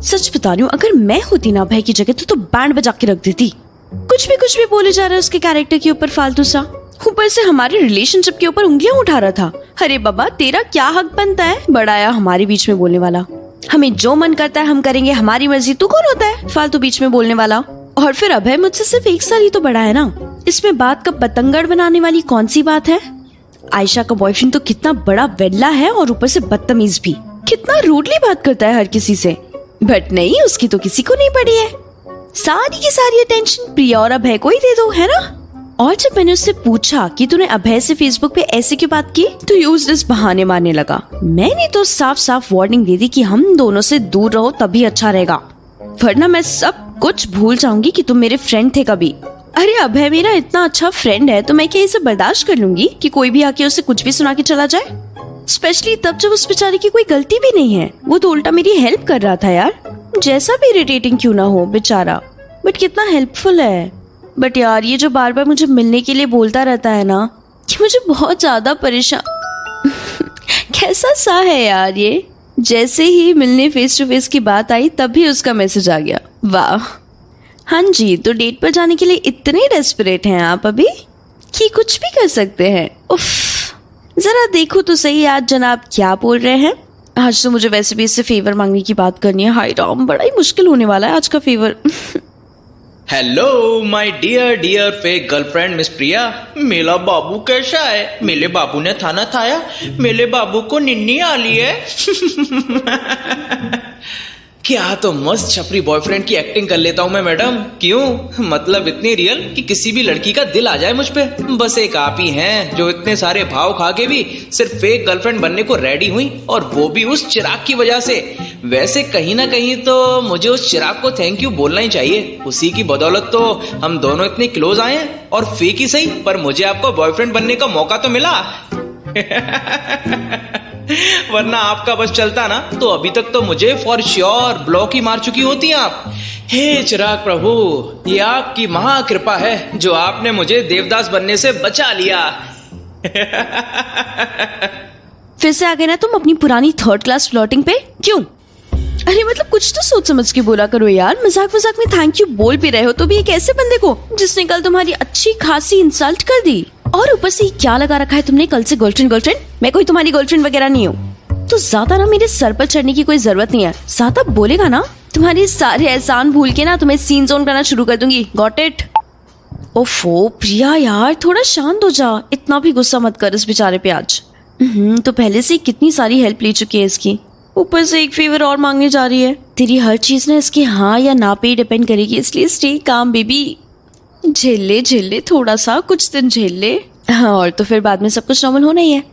सच बता रही हूँ, अगर मैं होती ना अभय की जगह तो बैंड बजा के रख देती। कुछ भी बोले जा रहा है उसके कैरेक्टर के ऊपर फालतू सा। ऊपर से हमारे रिलेशनशिप के ऊपर उंगलियां उठा रहा था। अरे बाबा, तेरा क्या हक बनता है बड़ाया हमारे बीच में बोलने वाला। हमें जो मन करता है हम करेंगे, हमारी मर्जी। तू कौन होता है फालतू बीच में बोलने वाला? और फिर अभय मुझसे सिर्फ 1 साल ही तो बड़ा है ना। इसमें बात का पतंगड़ बनाने वाली कौन सी बात है? आयशा का बॉयफ्रेंड तो कितना बड़ा वेल्ला है और ऊपर से बदतमीज भी। कितना रूडली बात करता है हर किसी से। बट नहीं, उसकी तो किसी को नहीं पड़ी है। सारी की सारी अटेंशन प्रिया और अभय को ही दे दो, है ना। और जब मैंने उससे पूछा कि तूने अभय से फेसबुक पे ऐसे क्यों बात की, तो यूज्ड इस बहाने मारने लगा। मैंने तो साफ साफ वार्निंग दे दी कि हम दोनों से दूर रहो तभी अच्छा रहेगा, वरना मैं सब कुछ भूल जाऊंगी कि तुम मेरे फ्रेंड थे कभी। अरे अभय मेरा इतना अच्छा फ्रेंड है तो मैं क्या इसे बर्दाश्त कर लूंगी कि कोई भी आके उसे कुछ भी सुना के चला जाए, स्पेशली तब जब उस बेचारे की कोई गलती भी नहीं है। वो तो उल्टा मेरी हेल्प कर रहा था यार, जैसा भी इरिटेटिंग क्यों ना हो बेचारा, बट कितना हेल्पफुल है। बट यार ये जो बार बार मुझे मिलने के लिए बोलता रहता है ना, कि मुझे बहुत ज्यादा परेशान कैसा सा है यार ये। जैसे ही मिलने फेस टू फेस की बात आई तभी उसका मैसेज आ गया। वाह, हाँ जी, तो डेट पर जाने के लिए इतने डेस्परेट हैं आप अभी कि कुछ भी कर सकते हैं। उफ, जरा देखो तो सही आज जनाब क्या बोल रहे हैं। आज तो मुझे वैसे भी इससे फेवर मांगने की बात करनी है। हाय राम, बड़ा ही मुश्किल होने वाला है आज का favour. Hello my dear dear fake girlfriend miss Priya, मेरा बाबू कैसा है? मेरे बाबू ने खाना खाया? मेरे बाबू को निन्नी आ ली है? क्या तो मस्त छपरी बॉयफ्रेंड की एक्टिंग कर लेता हूं मैं मैडम। क्यों? मतलब इतनी रियल कि किसी भी लड़की का दिल आ जाए मुझ पे। बस एक आप ही हैं जो इतने सारे भाव खा के भी सिर्फ फेक गर्लफ्रेंड बनने को रेडी हुई, और वो भी उस चिराग की वजह से। वैसे कहीं ना कहीं तो मुझे उस चिराग को थैंक यू बोलना ही चाहिए। उसी की बदौलत तो हम दोनों इतने क्लोज आए हैं, और फेक ही सही पर मुझे आपको बॉयफ्रेंड बनने का मौका तो मिला। वरना आपका बस चलता ना तो अभी तक तो मुझे फॉर श्योर ब्लॉक ही मार चुकी होती आप। हे चिराग प्रभु, ये आपकी महा कृपा है जो आपने मुझे देवदास बनने से बचा लिया। फिर से आ गए ना तुम अपनी पुरानी थर्ड क्लास फ्लर्टिंग पे। क्यों? अरे मतलब कुछ तो सोच समझ के बोला करो यार। मजाक मजाक में थैंक यू बोल भी रहे हो तो भी एक ऐसे बंदे को जिसने कल तुम्हारी अच्छी खासी इंसल्ट कर दी। और ऊपर से क्या लगा रखा है तुमने कल से गर्लफ्रेंड गर्लफ्रेंड। मैं कोई तुम्हारी गर्लफ्रेंड वगैरह नहीं हूँ। तो ज्यादा ना मेरे सर पर चढ़ने की कोई जरूरत नहीं है। ज्यादा बोलेगा ना तुम्हारे सारे एहसान भूल के ना तुम्हें सीन जोन करना शुरू कर दूंगी। Got it? ओफो प्रिया यार थोड़ा शांत हो जा, इतना भी गुस्सा मत कर इस बेचारे पे आज। तो पहले से कितनी सारी हेल्प ले चुकी है इसकी, ऊपर से एक फेवर और मांगने जा रही है। तेरी हर चीज ना इसके हाँ या ना पे डिपेंड करेगी, इसलिए स्टे काम बेबी। झेल ले थोड़ा सा, कुछ दिन झेल ले। हाँ, और तो फिर बाद में सब कुछ नॉर्मल होना ही है।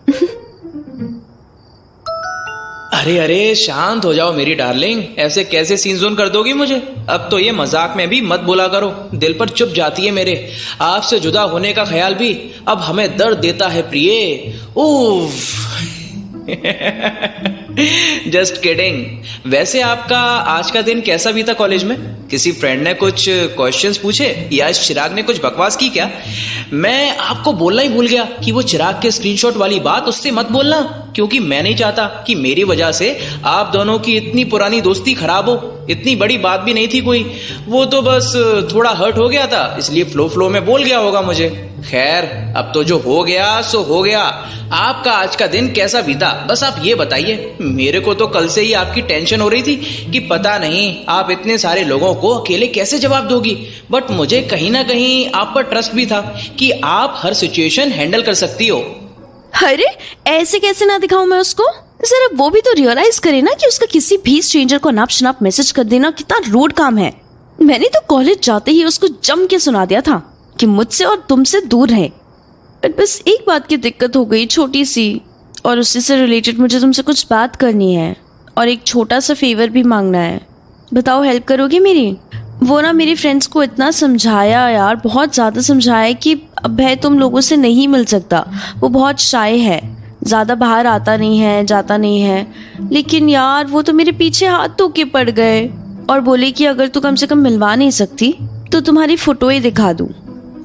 अरे अरे शांत हो जाओ मेरी डार्लिंग, ऐसे कैसे सीन जोन कर दोगी मुझे? अब तो ये मजाक में भी मत बोला करो, दिल पर चुप जाती है मेरे। आपसे जुदा होने का ख्याल भी अब हमें दर्द देता है प्रिय। उफ। Just kidding. वैसे आपका आज का दिन कैसा बीता कॉलेज में? किसी फ्रेंड ने कुछ क्वेश्चंस पूछे या इस चिराग ने कुछ बकवास की क्या? मैं आपको बोलना ही भूल गया कि वो चिराग के स्क्रीनशॉट वाली बात उससे मत बोलना, क्योंकि मैं नहीं चाहता कि मेरी वजह से आप दोनों की इतनी पुरानी दोस्ती खराब हो। इतनी बड़ी बात भी नहीं थी कोई, वो तो बस थोड़ा हर्ट हो गया था, इसलिए फ्लो में बोल गया होगा मुझे। खैर, अब तो जो हो गया सो हो गया। आपका आज का दिन कैसा बीता बस आप ये बताइए। मेरे को तो कल से ही आपकी टेंशन हो रही थी कि पता नहीं आप इतने सारे लोगों को अकेले कैसे जवाब दोगी, बट मुझे कहीं ना कहीं आप पर ट्रस्ट भी था कि आप हर सिचुएशन हैंडल कर सकती हो। अरे ऐसे कैसे ना दिखाऊं मैं उसको? जरा वो भी तो रियलाइज करे ना कि उसका किसी भी स्ट्रेंजर को नाप शनाप मैसेज कर देना कितना रूड काम है। मैंने तो कॉलेज जाते ही उसको जम के सुना दिया था कि मुझसे और तुमसे दूर रहे, बट बस एक बात की दिक्कत हो गई छोटी सी, और उसी से रिलेटेड मुझे तुमसे कुछ बात करनी है और एक छोटा सा फेवर भी मांगना है। बताओ हेल्प करोगी मेरी? वो ना मेरी फ्रेंड्स को इतना समझाया यार, बहुत ज़्यादा समझाया कि अभय तुम लोगों से नहीं मिल सकता। वो बहुत शाय है, ज़्यादा बाहर आता नहीं है, जाता नहीं है। लेकिन यार वो तो मेरे पीछे हाथ धो के पड़ गए और बोले कि अगर तू कम से कम मिलवा नहीं सकती तो तुम्हारी फोटो ही दिखा दूँ।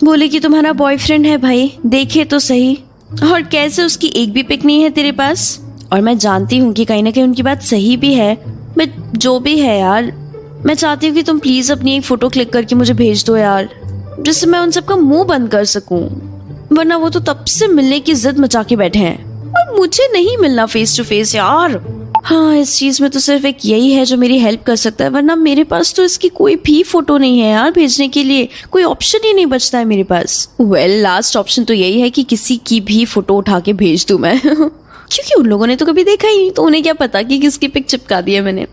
बोले कि तुम्हारा बॉयफ्रेंड है भाई, देखे तो सही। और कैसे उसकी एक भी पिक नहीं है तेरे पास? और मैं जानती हूँ कि कहीं ना कहीं उनकी बात सही भी है, बट जो भी है यार, मैं चाहती हूँ कि तुम प्लीज अपनी एक फोटो क्लिक करके मुझे भेज दो यार, जिससे मैं उन सबका मुंह बंद कर सकूं। वरना वो तो तब से मिलने की जिद मचा के बैठे हैं और मुझे नहीं मिलना फेस टू फेस यार। हाँ, इस चीज में तो सिर्फ एक यही है जो मेरी हेल्प कर सकता है, वरना मेरे पास तो इसकी कोई भी फोटो नहीं है यार भेजने के लिए। कोई ऑप्शन ही नहीं बचता है मेरे पास। वेल, लास्ट ऑप्शन तो यही है कि किसी की भी फोटो उठा के भेज दूं मैं। क्योंकि उन लोगों ने तो कभी देखा ही नहीं, तो उन्हें क्या पता कि किसकी पिक चिपका दी है मैंने।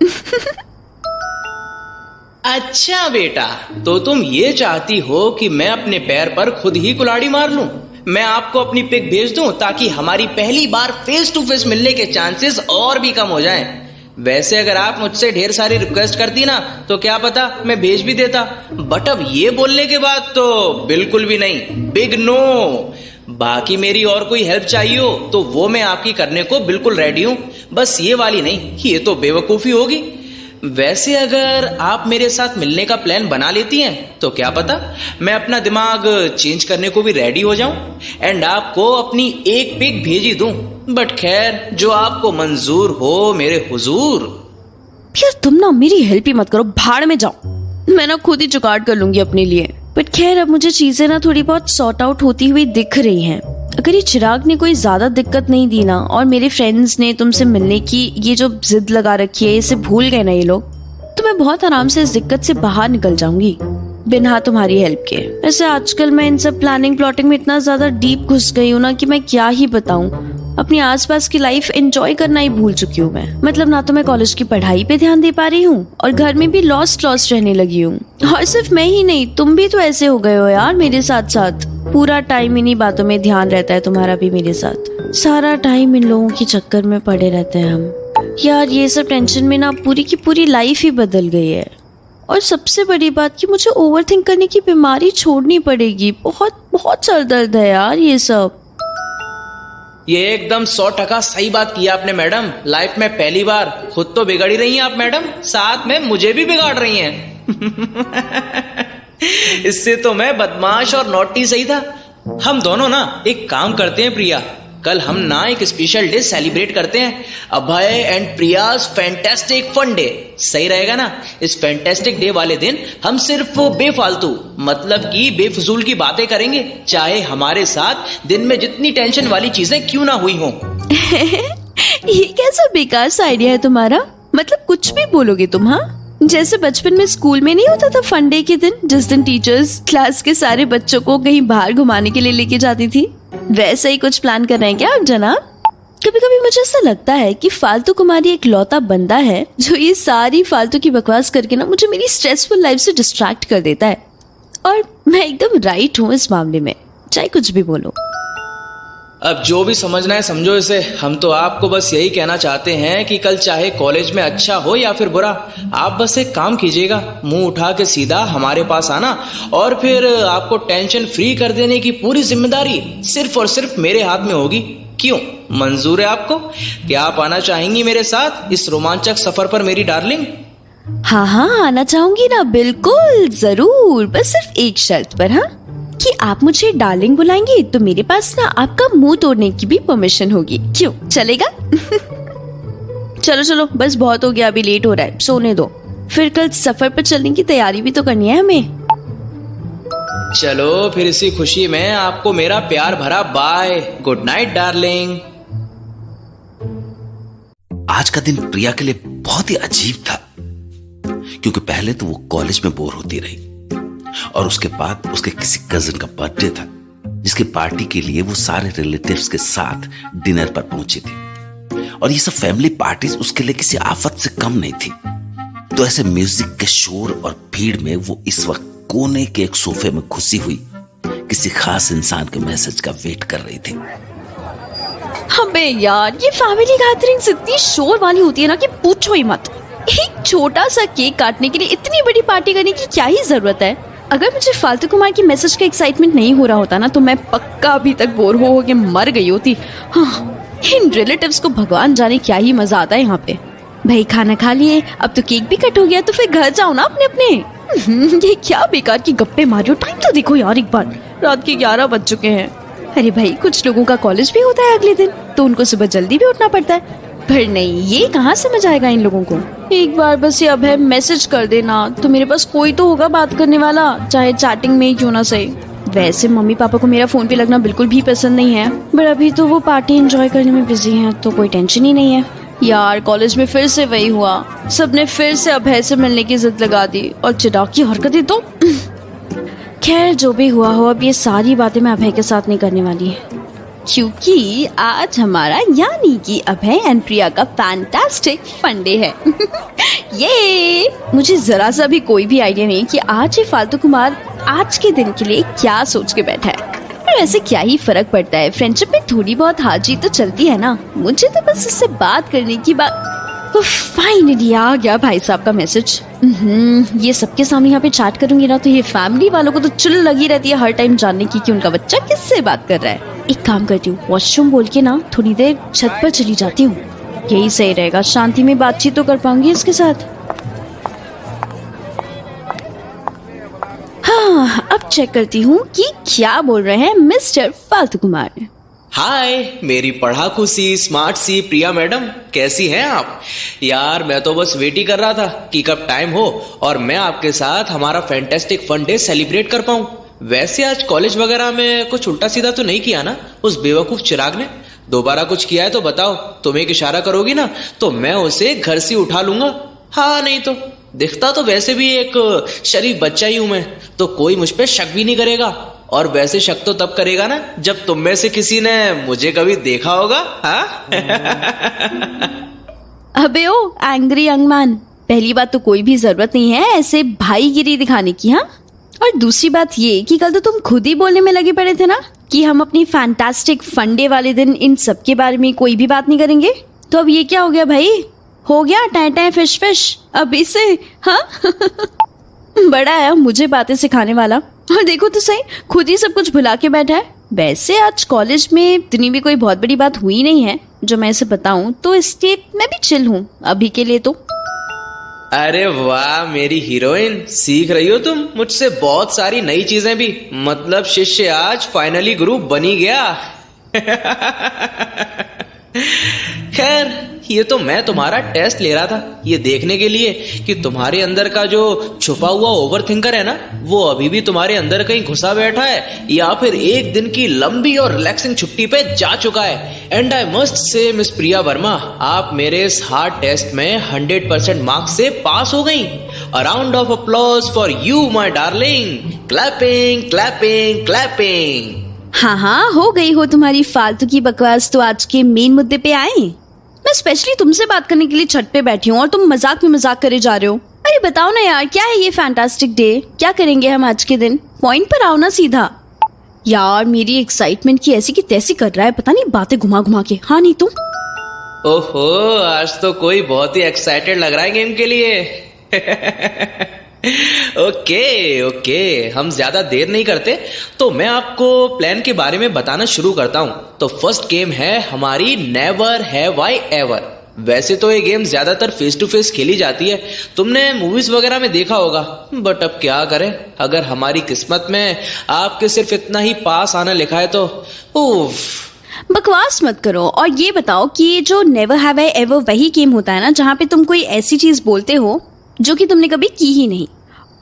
अच्छा बेटा, तो तुम ये चाहती हो कि मैं अपने पैर पर खुद ही कुल्हाड़ी मार लूं? मैं आपको अपनी पिक भेज दूं ताकि हमारी पहली बार फेस टू फेस मिलने के चांसेस और भी कम हो जाएं। वैसे अगर आप मुझसे ढेर सारी रिक्वेस्ट करती ना तो क्या पता मैं भेज भी देता, बट अब ये बोलने के बाद तो बिल्कुल भी नहीं, बिग नो। बाकी मेरी और कोई हेल्प चाहिए हो तो वो मैं आपकी करने को बिल्कुल रेडी हूं, बस ये वाली नहीं, ये तो बेवकूफी होगी। वैसे अगर आप मेरे साथ मिलने का प्लान बना लेती हैं तो क्या पता मैं अपना दिमाग चेंज करने को भी रेडी हो जाऊं एंड आपको अपनी एक पिक भेज ही दूं, बट खैर जो आपको मंजूर हो मेरे हुजूर। यार तुम ना मेरी हेल्प ही मत करो, भाड़ में जाओ, मैं ना खुद ही जुगाड़ कर लूंगी अपने लिए। बट खैर अब मुझे चीजें ना थोड़ी बहुत सॉर्ट आउट होती हुई दिख रही हैं। अगर ये चिराग ने कोई ज्यादा दिक्कत नहीं दी ना और मेरे फ्रेंड्स ने तुमसे मिलने की ये जो जिद लगा रखी है इसे भूल गए ना ये लोग, तो मैं बहुत आराम से इस दिक्कत से बाहर निकल जाऊंगी बिना तुम्हारी हेल्प के। वैसे आजकल मैं इन सब प्लानिंग प्लॉटिंग में इतना ज्यादा डीप घुस गई हूँ ना कि मैं क्या ही बताऊं। अपनी आसपास की लाइफ एंजॉय करना ही भूल चुकी हूँ मैं। मतलब ना तो मैं कॉलेज की पढ़ाई पे ध्यान दे पा रही हूँ और घर में भी लॉस्ट रहने लगी हूँ। और सिर्फ मैं ही नहीं, तुम भी तो ऐसे हो गए हो यार मेरे साथ साथ। पूरा टाइम इन्हीं बातों में ध्यान रहता है तुम्हारा भी मेरे साथ। सारा टाइम इन लोगों के चक्कर में पड़े रहते हैं हम। यार ये सब टेंशन में ना पूरी की पूरी लाइफ ही बदल गई है। और सबसे बड़ी बात कि मुझे ओवरथिंक करने की बीमारी छोड़नी पड़ेगी। बहुत बहुत सर दर्द है यार ये सब। ये एकदम 100% सही बात किया आपने मैडम। लाइफ में पहली बार खुद तो बिगड़ ही रही हैं आप मैडम, साथ में मुझे भी बिगाड़ रही हैं। इससे तो मैं बदमाश और नॉटी सही था। हम दोनों ना एक काम करते हैं प्रिया, कल हम ना एक स्पेशल डे सेलिब्रेट करते हैं, Abhay and Priya's fantastic fun day. सही रहेगा ना? इस फैंटास्टिक डे वाले दिन हम सिर्फ बेफालतू मतलब कि बेफजूल की बातें करेंगे, चाहे हमारे साथ दिन में जितनी टेंशन वाली चीजें क्यों ना हुई हों। ये कैसा बेकार सा आइडिया है तुम्हारा? मतलब कुछ भी बोलोगे तुम? हाँ, जैसे बचपन में स्कूल में नहीं होता था फन डे के दिन, जिस दिन टीचर्स क्लास के सारे बच्चों को कहीं बाहर घुमाने के लिए लेके जाती थी, वैसा ही कुछ प्लान कर रहे हैं क्या आप जनाब? कभी कभी मुझे ऐसा लगता है कि फालतू कुमारी एक लौता बंदा है जो ये सारी फालतू की बकवास करके ना मुझे मेरी स्ट्रेसफुल लाइफ से डिस्ट्रैक्ट कर देता है। और मैं एकदम राइट हूँ इस मामले में, चाहे कुछ भी बोलो। अब जो भी समझना है समझो इसे। हम तो आपको बस यही कहना चाहते हैं कि कल चाहे कॉलेज में अच्छा हो या फिर बुरा, आप बस एक काम कीजिएगा, मुंह उठा के सीधा हमारे पास आना और फिर आपको टेंशन फ्री कर देने की पूरी जिम्मेदारी सिर्फ और सिर्फ मेरे हाथ में होगी। क्यों, मंजूर है आपको? क्या आप आना चाहेंगी मेरे साथ इस रोमांचक सफर पर मेरी डार्लिंग? हाँ हाँ आना चाहूंगी ना, बिल्कुल जरूर, बस सिर्फ एक शर्त पर। हाँ, कि आप मुझे डार्लिंग बुलाएंगे तो मेरे पास ना आपका मुंह तोड़ने की भी परमिशन होगी। क्यों, चलेगा? चलो चलो बस बहुत हो गया, अभी लेट हो रहा है, सोने दो। फिर कल सफर पर चलने की तैयारी भी तो करनी है हमें। चलो फिर इसी खुशी में आपको मेरा प्यार भरा बाय, गुड नाइट डार्लिंग। आज का दिन प्रिया के लिए बहुत ही अजीब था, क्योंकि पहले तो वो कॉलेज में बोर होती रही और उसके बाद उसके किसी कजिन का बर्थडे था जिसकी पार्टी के लिए वो सारे रिलेटिव्स के साथ डिनर पर पहुंची थी। और ये सब फैमिली पार्टीज उसके लिए किसी आफत से कम नहीं थी। तो ऐसे म्यूजिक के शोर और भीड़ में वो इस वक्त कोने के एक सोफे में घुसी हुई किसी खास इंसान के मैसेज का वेट कर रही थी। अबे यार, ये फैमिली गैदरिंग्स इतनी शोर वाली होती है ना कि पूछो ही मत। एक छोटा सा केक काटने के लिए इतनी बड़ी पार्टी करने की क्या ही जरूरत है? अगर मुझे फालतू कुमार की मैसेज का एक्साइटमेंट नहीं हो रहा होता ना तो मैं पक्का अभी तक बोर हो के मर गई होती। हाँ, इन रिलेटिव्स को भगवान जाने क्या ही मजा आता है यहाँ पे। भाई खाना खा लिए, अब तो केक भी कट हो गया, तो फिर घर जाओ ना अपने अपने। ये क्या बेकार की गप्पे मारो, टाइम तो देखो यार एक बार, रात के 11 बज चुके हैं। अरे भाई, कुछ लोगों का कॉलेज भी होता है अगले दिन, तो उनको सुबह जल्दी भी उठना पड़ता है। पर नहीं, ये कहाँ समझ आएगा इन लोगों को। एक बार बस ये अभय मैसेज कर देना तो मेरे पास कोई तो होगा बात करने वाला, चाहे चैटिंग में ही क्यों ना सही। वैसे मम्मी पापा को मेरा फोन पे लगना बिल्कुल भी पसंद नहीं है, पर अभी तो वो पार्टी एंजॉय करने में बिजी हैं, तो कोई टेंशन ही नहीं है। यार कॉलेज में फिर से वही हुआ, सबने फिर से अभय से मिलने की जिद लगा दी और चिराग की हरकतें तो। खैर जो भी हुआ हो, अब ये सारी बातें मैं अभय के साथ नहीं करने वाली है। क्योंकि आज हमारा यानी कि अभय एंड प्रिया का फैंटास्टिक फंडे है। ये मुझे जरा सा भी कोई भी आइडिया नहीं कि आज ये फालतू कुमार आज के दिन के लिए क्या सोच के बैठा है। पर वैसे क्या ही फर्क पड़ता है, फ्रेंडशिप में थोड़ी बहुत हार जीत तो चलती है ना। मुझे तो बस उससे बात करने की बात। तो फाइनली आ गया भाई साहब का मैसेज। ये सबके सामने यहाँ पे चैट करूंगी ना तो ये फैमिली वालों को तो चुल लगी रहती है हर टाइम जानने की कि उनका बच्चा किससे बात कर रहा है। एक काम करती हूँ, वॉशरूम बोल के ना थोड़ी देर छत पर चली जाती हूँ, यही सही रहेगा, शांति में बातचीत तो कर पाऊंगी इसके साथ। हाँ, अब चेक करती हूँ कि क्या बोल रहे हैं मिस्टर फालतू कुमार। हाय मेरी पढ़ाकू सी स्मार्ट सी प्रिया मैडम, कैसी हैं आप? यार मैं तो बस वेट ही कर रहा था कि कब टाइम हो और मैं आपके साथ हमारा फैंटास्टिक फन डे सेलिब्रेट कर पाऊं। वैसे आज कॉलेज वगैरह में कुछ उल्टा सीधा तो नहीं किया ना उस बेवकूफ चिराग ने? दोबारा कुछ किया है तो बताओ, तुम एक इशारा करोगी ना तो मैं उसे घर से उठा लूंगा। हाँ नहीं तो दिखता तो वैसे भी एक शरीफ बच्चा ही हूं मैं, तो कोई मुझ पे शक भी नहीं करेगा। और वैसे शक तो तब करेगा ना जब तुम में से किसी ने मुझे कभी देखा होगा। हाँ? अबे ओ एंग्री यंग मैन, पहली बात तो कोई भी जरूरत नहीं है ऐसे भाईगिरी दिखाने की। हाँ, और दूसरी बात ये कि कल तो तुम खुद ही बोलने में लगे पड़े थे ना कि हम अपनी फैंटास्टिक फंडे वाले दिन इन सब के बारे में कोई भी बात नहीं करेंगे। तो अब ये क्या हो गया भाई? हो गया टाइ टाइ फिश फिश अब इसे? हाँ बड़ा है मुझे बातें सिखाने वाला। और देखो तो सही, खुद ही सब कुछ भुला के बैठा है। वैसे आज कॉलेज में इतनी भी कोई बहुत बड़ी बात हुई नहीं है जो मैं इसे बताऊं, तो इसलिए मैं भी चिल हूँ अभी के लिए तो। अरे वाह मेरी हीरोइन, सीख रही हो तुम मुझसे बहुत सारी नई चीजें भी। मतलब शिष्य आज फाइनली गुरु बनी गया। खैर ये तो मैं तुम्हारा टेस्ट ले रहा था ये देखने के लिए कि तुम्हारे अंदर का जो छुपा हुआ ओवरथिंकर है ना वो अभी भी तुम्हारे अंदर कहीं घुसा बैठा है या फिर एक दिन की लंबी और रिलैक्सिंग छुट्टी पे जा चुका है। And I must say miss Priya Verma, आप मेरे इस हार्ड टेस्ट में 100% मार्क्स से पास हो गई। अ round of applause for you my darling. Clapping clapping clapping. हाँ हो गई हो तुम्हारी फालतू की बकवास, तो आज के मेन मुद्दे पे आए। मैं स्पेशली तुमसे बात करने के लिए छत पे बैठी हूँ और तुम मजाक में मजाक करे जा रहे हो। अरे बताओ ना यार, क्या है ये फैंटास्टिक डे? क्या करेंगे हम आज के दिन? पॉइंट पर आओ ना सीधा। यार मेरी एक्साइटमेंट की ऐसी की तैसी कर रहा है, पता नहीं बातें घुमा घुमा के। हाँ नहीं तुम? ओहो आज तो कोई बहुत ही एक्साइटेड लग रहा है गेम के लिए। ओके हम ज्यादा देर नहीं करते तो मैं आपको प्लान के बारे में बताना शुरू करता हूं। तो फर्स्ट गेम है हमारी नेवर हैव आई एवर। वैसे तो ये गेम ज्यादातर फेस टू फेस खेली जाती है, तुमने मूवीज वगैरह में देखा होगा, बट अब क्या करें, अगर हमारी किस्मत में आपके सिर्फ इतना ही पास आना लिखा है तो उफ। बकवास मत करो और ये बताओ कि ये जो नेवर हैव आई एवर वही गेम होता है ना जहाँ पे तुम कोई ऐसी चीज बोलते हो जो कि तुमने कभी की ही नहीं,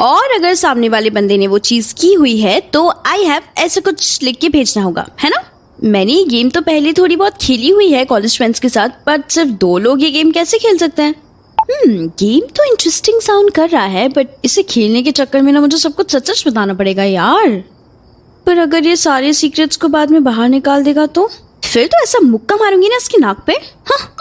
और अगर सामने वाले बंदे ने वो चीज की हुई है तो आई हैव ऐसा कुछ लिख के भेजना होगा, है ना? मैंने ये गेम तो पहले थोड़ी बहुत खेली हुई है कॉलेज फ्रेंड्स के साथ, पर सिर्फ 2 लोग ये गेम कैसे खेल सकते हैं? गेम तो इंटरेस्टिंग साउंड कर रहा है, बट इसे खेलने के चक्कर में ना मुझे सब कुछ सच सच बताना पड़ेगा यार। पर अगर ये सारे सीक्रेट्स को बाद में बाहर निकाल देगा तो फिर तो ऐसा मुक्का मारूंगी ना इसकी नाक पे। हाँ।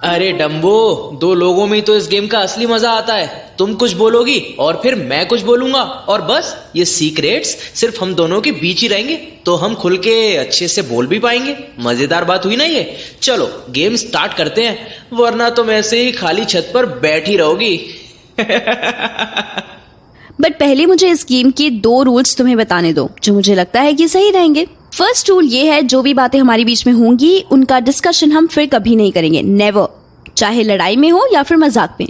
अरे डम्बो, 2 लोगों में तो इस गेम का असली मजा आता है। तुम कुछ बोलोगी और फिर मैं कुछ बोलूंगा और बस ये सीक्रेट्स सिर्फ हम दोनों के बीच ही रहेंगे, तो हम खुल के अच्छे से बोल भी पाएंगे। मजेदार बात हुई ना ये? चलो गेम स्टार्ट करते हैं, वरना तुम ऐसे ही खाली छत पर बैठी रहोगी। बट पहले मुझे इस गेम के 2 रूल्स तुम्हें बताने दो जो मुझे लगता है कि सही रहेंगे। फर्स्ट रूल ये है, जो भी बातें हमारे बीच में होंगी उनका डिस्कशन हम फिर कभी नहीं करेंगे, नेवर, चाहे लड़ाई में हो या फिर मजाक में।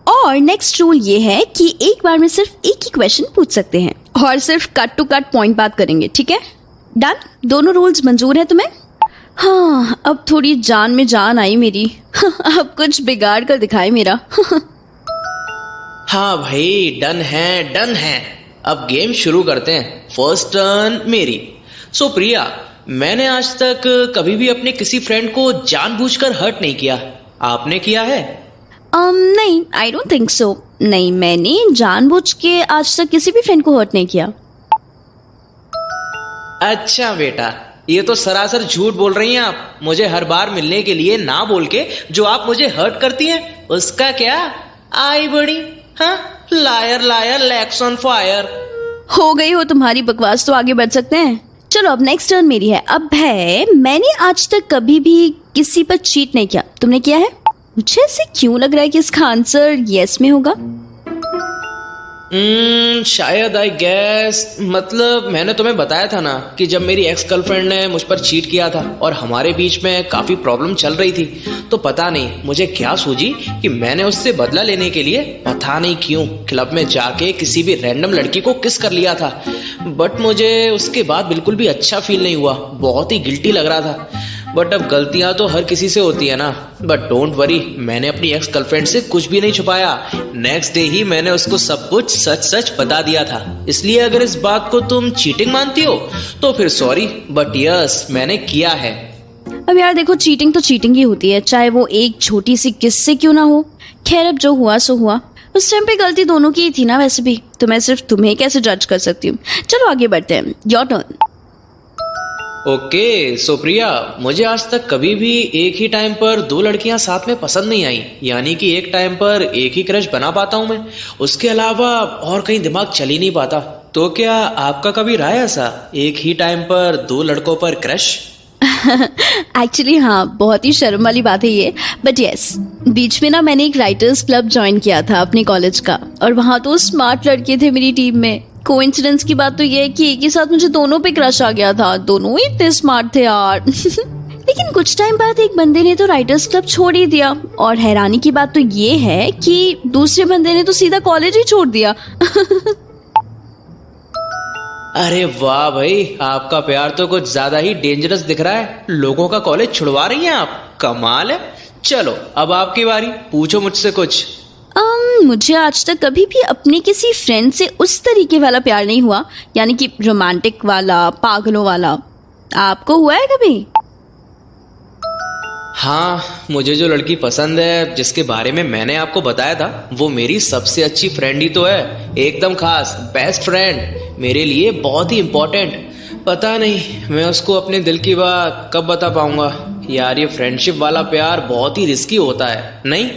और नेक्स्ट रूल ये है कि एक बार में सिर्फ एक ही क्वेश्चन पूछ सकते हैं और सिर्फ कट टू कट पॉइंट बात करेंगे, ठीक है? डन? दोनों रूल्स मंजूर है तुम्हें? हाँ अब थोड़ी जान में जान आई मेरी। अब कुछ बिगाड़ कर दिखाए मेरा। हाँ भाई डन है। अब गेम शुरू करते हैं। फर्स्ट टर्न मेरी। सो प्रिया, मैंने आज तक कभी भी अपने किसी फ्रेंड को जानबूझकर हर्ट नहीं किया, आपने किया है? नहीं, आई डोंट थिंक सो। नहीं, मैंने जानबूझ के आज तक किसी भी फ्रेंड को हर्ट नहीं किया। अच्छा बेटा, ये तो सरासर झूठ बोल रही हैं आप। मुझे हर बार मिलने के लिए ना बोल के जो आप मुझे हर्ट करती हैं, उसका क्या? आई बड़ी, हाँ, लायर लायर, लैक्स ऑन फायर। हो गई हो तुम्हारी बकवास, तो आगे बढ़ सकते हैं। चलो अब नेक्स्ट टर्न मेरी है। अब है, मैंने आज तक कभी भी किसी पर चीट नहीं किया, तुमने किया है? मुझे ऐसे क्यों लग रहा है कि इसका आंसर यस में होगा। शायद, आई गैस, मतलब मैंने तुम्हें बताया था ना कि जब मेरी एक्स गर्लफ्रेंड ने मुझ पर चीट किया था और हमारे बीच में काफी प्रॉब्लम चल रही थी, तो पता नहीं मुझे क्या सूझी कि मैंने उससे बदला लेने के लिए पता नहीं क्यों क्लब में जाके किसी भी रैंडम लड़की को किस कर लिया था। बट मुझे उसके बाद बिल्कुल भी अच्छा फील नहीं हुआ, बहुत ही गिल्टी लग रहा था। बट अब गलतियां तो हर किसी से होती है ना। बट डोंट वरी, मैंने अपनी एक्स गर्लफ्रेंड से कुछ भी नहीं छुपाया। नेक्स्ट डे ही मैंने उसको सब कुछ सच सच बता दिया था। इसलिए अगर इस बात को तुम चीटिंग मानती हो तो फिर सॉरी, बट यस, मैंने किया है। अब यार देखो, चीटिंग तो चीटिंग ही होती है, चाहे वो एक छोटी सी किस से क्यों ना हो। खैर, अब जो हुआ सो हुआ। उस टाइम पे गलती दोनों की ही थी ना वैसे भी, तो मैं सिर्फ तुम्हें कैसे जज कर सकती हूँ। चलो आगे बढ़ते हैं, योर टर्न। ओके, सो प्रिया, मुझे आज तक कभी भी एक ही टाइम पर दो लड़कियां साथ में पसंद नहीं आई। यानी कि एक टाइम पर एक ही क्रश बना पाता हूं मैं, उसके अलावा और कहीं दिमाग चल ही नहीं पाता। तो क्या आपका कभी रहा है ऐसा, एक ही टाइम पर दो लड़कों पर क्रश? एक्चुअली हाँ, बहुत ही शर्म वाली बात है ये, बट यस, बीच में ना मैंने एक राइटर्स क्लब ज्वाइन किया था अपने कॉलेज का, और वहां तो स्मार्ट लड़के थे मेरी टीम में। कोइंसिडेंस की बात तो ये है कि एक ही साथ मुझे दोनों पे क्रश आ गया था, दोनों ही इतने स्मार्ट थे यार। लेकिन कुछ टाइम बाद एक बंदे ने तो राइटर्स क्लब छोड़ ही दिया, और हैरानी की बात तो ये है कि दूसरे बंदे ने तो सीधा कॉलेज ही छोड़ दिया। अरे वाह भाई, आपका प्यार तो कुछ ज्यादा ही डेंजरस दिख रहा है। लोगों का कॉलेज छुड़वा रही हैं आप, कमाल है। चलो अब आपकी बारी, पूछो मुझसे कुछ। मुझे आज तक कभी भी अपने किसी फ्रेंड से उस तरीके वाला प्यार नहीं हुआ, यानी कि रोमांटिक वाला, पागलों वाला। आपको हुआ है कभी? हाँ, मुझे जो लड़की पसंद है, जिसके बारे में मैंने आपको बताया था, वो मेरी सबसे अच्छी फ्रेंड ही तो है। एकदम खास, बेस्ट फ्रेंड, मेरे लिए बहुत ही इम्पोर्टेंट। पता नहीं मैं उसको अपने दिल की बात कब बता पाऊंगा। यार, ये फ्रेंडशिप वाला प्यार बहुत ही रिस्की होता है, नहीं?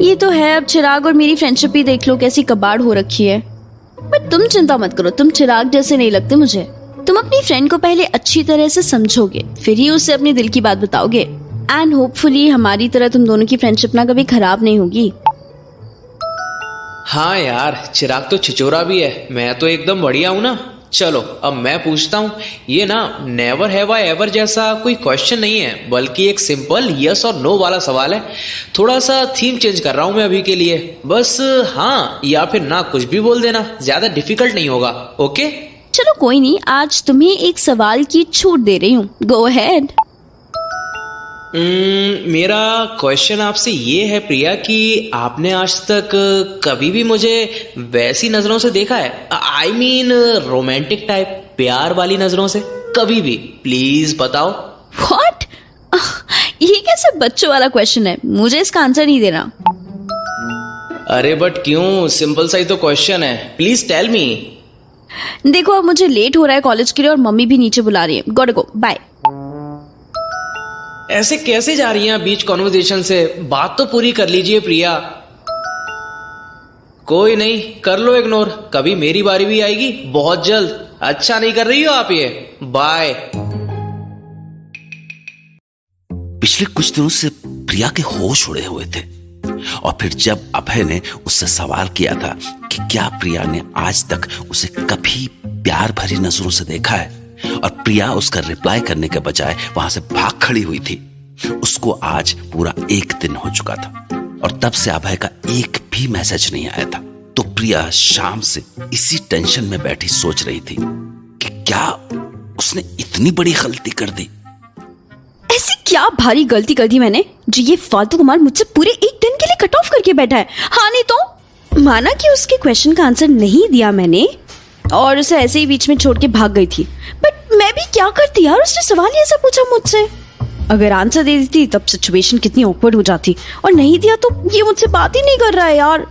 ये तो है। अब चिराग और मेरी फ्रेंडशिप ही देख लो कैसी कबाड़ हो रखी है। बट तुम चिंता मत करो, तुम चिराग जैसे नहीं लगते मुझे। तुम अपनी फ्रेंड को पहले अच्छी तरह से समझोगे, फिर ही उससे अपने दिल की बात बताओगे, एंड होपफुली हमारी तरह तुम दोनों की फ्रेंडशिप ना कभी खराब नहीं होगी। हाँ यार, चिराग तो छिचोरा भी है, मैं तो एकदम बढ़िया हूं ना। चलो अब मैं पूछता हूँ। ये ना नेवर हैव आई एवर जैसा कोई क्वेश्चन नहीं है, बल्कि एक सिंपल यस और नो वाला सवाल है। थोड़ा सा थीम चेंज कर रहा हूँ मैं अभी के लिए। बस हाँ या फिर ना कुछ भी बोल देना, ज्यादा डिफिकल्ट नहीं होगा। ओके, चलो कोई नहीं, आज तुम्हें एक सवाल की छूट दे रही हूँ, गो अहेड। मेरा क्वेश्चन आपसे ये है प्रिया कि आपने आज तक कभी भी मुझे वैसी नजरों से देखा है? आई मीन रोमांटिक टाइप, प्यार वाली नजरों से, कभी भी? प्लीज बताओ। व्हाट? ये कैसे बच्चों वाला क्वेश्चन है, मुझे इसका आंसर नहीं देना। अरे बट क्यों, सिंपल सा ही तो क्वेश्चन है, प्लीज टेल मी। देखो अब मुझे लेट हो रहा है कॉलेज के लिए, और मम्मी भी नीचे बुला रही है। गॉट गो, बाय। ऐसे कैसे जा रही हैं बीच कॉन्वर्सेशन से? बात तो पूरी कर लीजिए प्रिया। कोई नहीं, कर लो इग्नोर, कभी मेरी बारी भी आएगी बहुत जल्द। अच्छा नहीं कर रही हो आप ये, बाय। पिछले कुछ दिनों से प्रिया के होश उड़े हुए थे, और फिर जब अभय ने उससे सवाल किया था कि क्या प्रिया ने आज तक उसे कभी प्यार भरी नजरों से देखा है, और प्रिया उसका रिप्लाई करने के बजाय वहां से भाग खड़ी हुई थी, उसको आज पूरा एक दिन हो चुका था, और तब से अभय का एक भी मैसेज नहीं आया था। तो प्रिया शाम से इसी टेंशन में बैठी सोच रही थी कि क्या उसने इतनी बड़ी गलती कर दी। ऐसी क्या भारी गलती कर दी मैंने जो ये फालतू कुमार मुझसे पूरे एक दिन के लिए कट ऑफ करके बैठा है? हाँ नहीं तो माना कि उसके क्वेश्चन का आंसर नहीं दिया मैंने और उसे ऐसे ही बीच में छोड़ के भाग गई थी, बट मैं भी क्या करती यार, उसने सवाल ही ऐसा पूछा मुझसे। अगर आंसर दे देती तब सिचुएशन कितनी ऑकवर्ड हो जाती, और नहीं दिया तो ये मुझसे बात ही नहीं कर रहा है यार।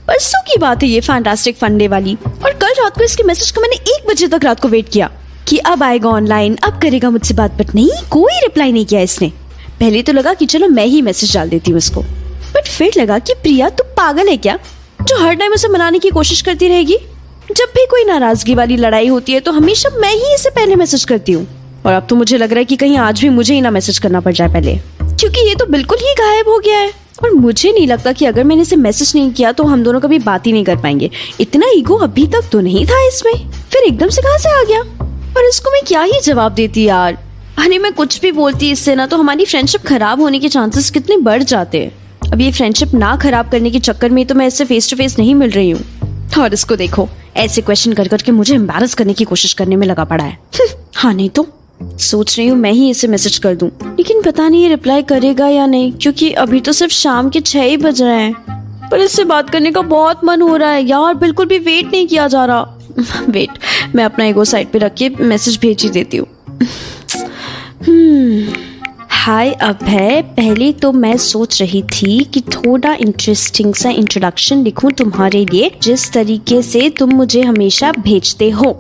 परसों की बात है ये, फैंटास्टिक फंडे वाली, और कल रात को इसके मैसेज को मैंने 1 बजे तक रात को वेट किया। कि अब आएगा ऑनलाइन, अब करेगा मुझसे बात, बट नहीं, कोई रिप्लाई नहीं किया इसने। पहले तो लगा कि चलो मैं ही मैसेज डाल देती हूँ उसको, बट फिर लगा कि प्रिया तू पागल है क्या, जो हर टाइम उसे मनाने की कोशिश करती रहेगी। जब भी कोई नाराजगी वाली लड़ाई होती है तो हमेशा मैं ही इसे पहले मैसेज करती हूँ, और अब तो मुझे लग रहा है कि कहीं आज भी मुझे ही ना मैसेज करना पड़ जाए पहले, क्योंकि ये तो बिल्कुल ही गायब हो गया है। और मुझे नहीं लगता कि अगर मैंने इसे मैसेज नहीं किया तो हम दोनों कभी बात ही नहीं कर पाएंगे। इतना ईगो अभी तक तो नहीं था इसमें, फिर एकदम से कहां से आ गया। और इसको मैं क्या ही जवाब देती यार। अरे मैं कुछ भी बोलती इससे ना तो हमारी फ्रेंडशिप खराब होने के चांसेस कितने बढ़ जाते हैं। अब ये फ्रेंडशिप ना खराब करने के चक्कर में तो मैं इससे फेस टू फेस नहीं मिल रही हूँ, और इसको देखो ऐसे क्वेश्चन कर करके मुझे एम्बैरस करने की कोशिश करने में लगा पड़ा है। हाँ नहीं तो सोच रही हूँ मैं ही इसे मैसेज कर दूं, लेकिन पता नहीं ये रिप्लाई करेगा या नहीं, क्योंकि अभी तो सिर्फ शाम के 6 ही बज रहे हैं। पर इससे बात करने का बहुत मन हो रहा है यार, बिल्कुल भी वेट नहीं किया जा रहा। वेट, मैं अपना ईगो साइड पे रख के मैसेज भेज ही देती हूँ। हाय अभय, पहले तो मैं सोच रही थी कि थोड़ा इंटरेस्टिंग सा इंट्रोडक्शन लिखूं तुम्हारे लिए, जिस तरीके से तुम मुझे हमेशा भेजते हो,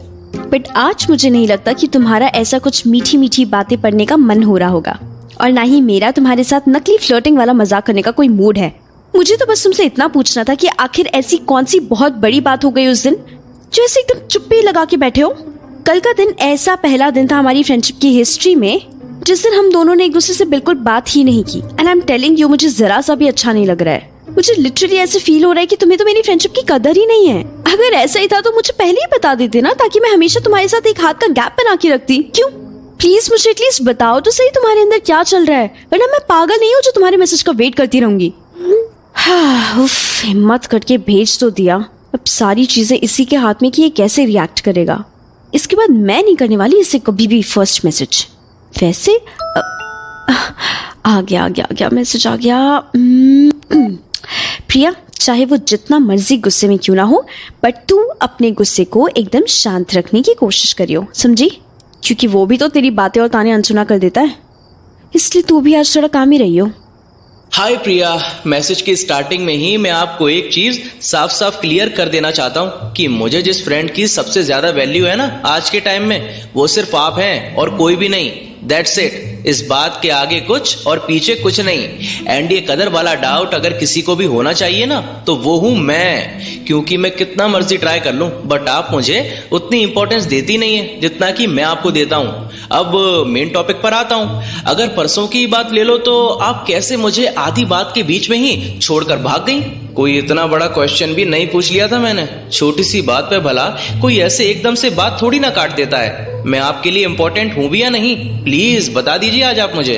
बट आज मुझे नहीं लगता कि तुम्हारा ऐसा कुछ मीठी मीठी बातें पढ़ने का मन हो रहा होगा, और ना ही मेरा तुम्हारे साथ नकली फ्लर्टिंग वाला मजाक करने का कोई मूड है। मुझे तो बस तुमसे इतना पूछना था कि आखिर ऐसी कौन सी बहुत बड़ी बात हो गई उस दिन, जो ऐसे एकदम चुप्पी लगा के बैठे हो। कल का दिन ऐसा पहला दिन था हमारी फ्रेंडशिप की हिस्ट्री में जिस दिन हम दोनों ने एक दूसरे से बिल्कुल बात ही नहीं की, and I am telling you, मुझे जरा सा भी अच्छा नहीं लग रहा है। मुझे लिटरली ऐसे फील हो रहा है कि तुम्हें तो मेरी फ्रेंडशिप की कदर ही नहीं है। अगर ऐसा ही था तो मुझे पहले ही बता देते ना, ताकि मैं हमेशा तुम्हारे साथ एक हाथ का गैप बना के रखती। क्यों? प्लीज मुझे एटलीस्ट बताओ तो सही तुम्हारे अंदर क्या चल रहा है, वरना मैं पागल नहीं हूँ जो तुम्हारे मैसेज का वेट करती रहूंगी। हिम्मत करके भेज तो दिया, अब सारी चीजें इसी के हाथ में कि ये कैसे रिएक्ट करेगा। इसके बाद मैं नहीं करने वाली इससे कभी भी फर्स्ट मैसेज। वैसे आ गया मैसेज आ गया। प्रिया, चाहे वो जितना मर्जी गुस्से में क्यों ना हो, बट तू अपने गुस्से को एकदम शांत रखने की कोशिश करियो, समझी? क्योंकि वो भी तो तेरी बातें और ताने अनसुना कर देता है, इसलिए तू भी आज थोड़ा काम ही रही हो। हाय प्रिया, मैसेज की स्टार्टिंग में ही मैं आपको एक चीज साफ साफ क्लियर कर देना चाहता हूँ कि मुझे जिस फ्रेंड की सबसे ज्यादा वैल्यू है ना आज के टाइम में, वो सिर्फ आप हैं और कोई भी नहीं। That's it. इस बात के आगे कुछ और पीछे कुछ नहीं। एंड ये कदर वाला डाउट अगर किसी को भी होना चाहिए ना तो वो हूं मैं, क्योंकि मैं कितना मर्जी ट्राई कर लूं बट आप मुझे उतनी इंपॉर्टेंस देती नहीं है जितना कि मैं आपको देता हूं। अब मेन टॉपिक पर आता हूं। अगर परसों की बात ले लो तो आप कैसे मुझे आधी बात के बीच में ही छोड़कर भाग गई? कोई इतना बड़ा क्वेश्चन भी नहीं पूछ लिया था मैंने। छोटी सी बात पे भला कोई ऐसे एकदम से बात थोड़ी ना काट देता है। मैं आपके लिए इम्पोर्टेंट हूँ भी या नहीं, प्लीज बता दीजिए आज आप मुझे।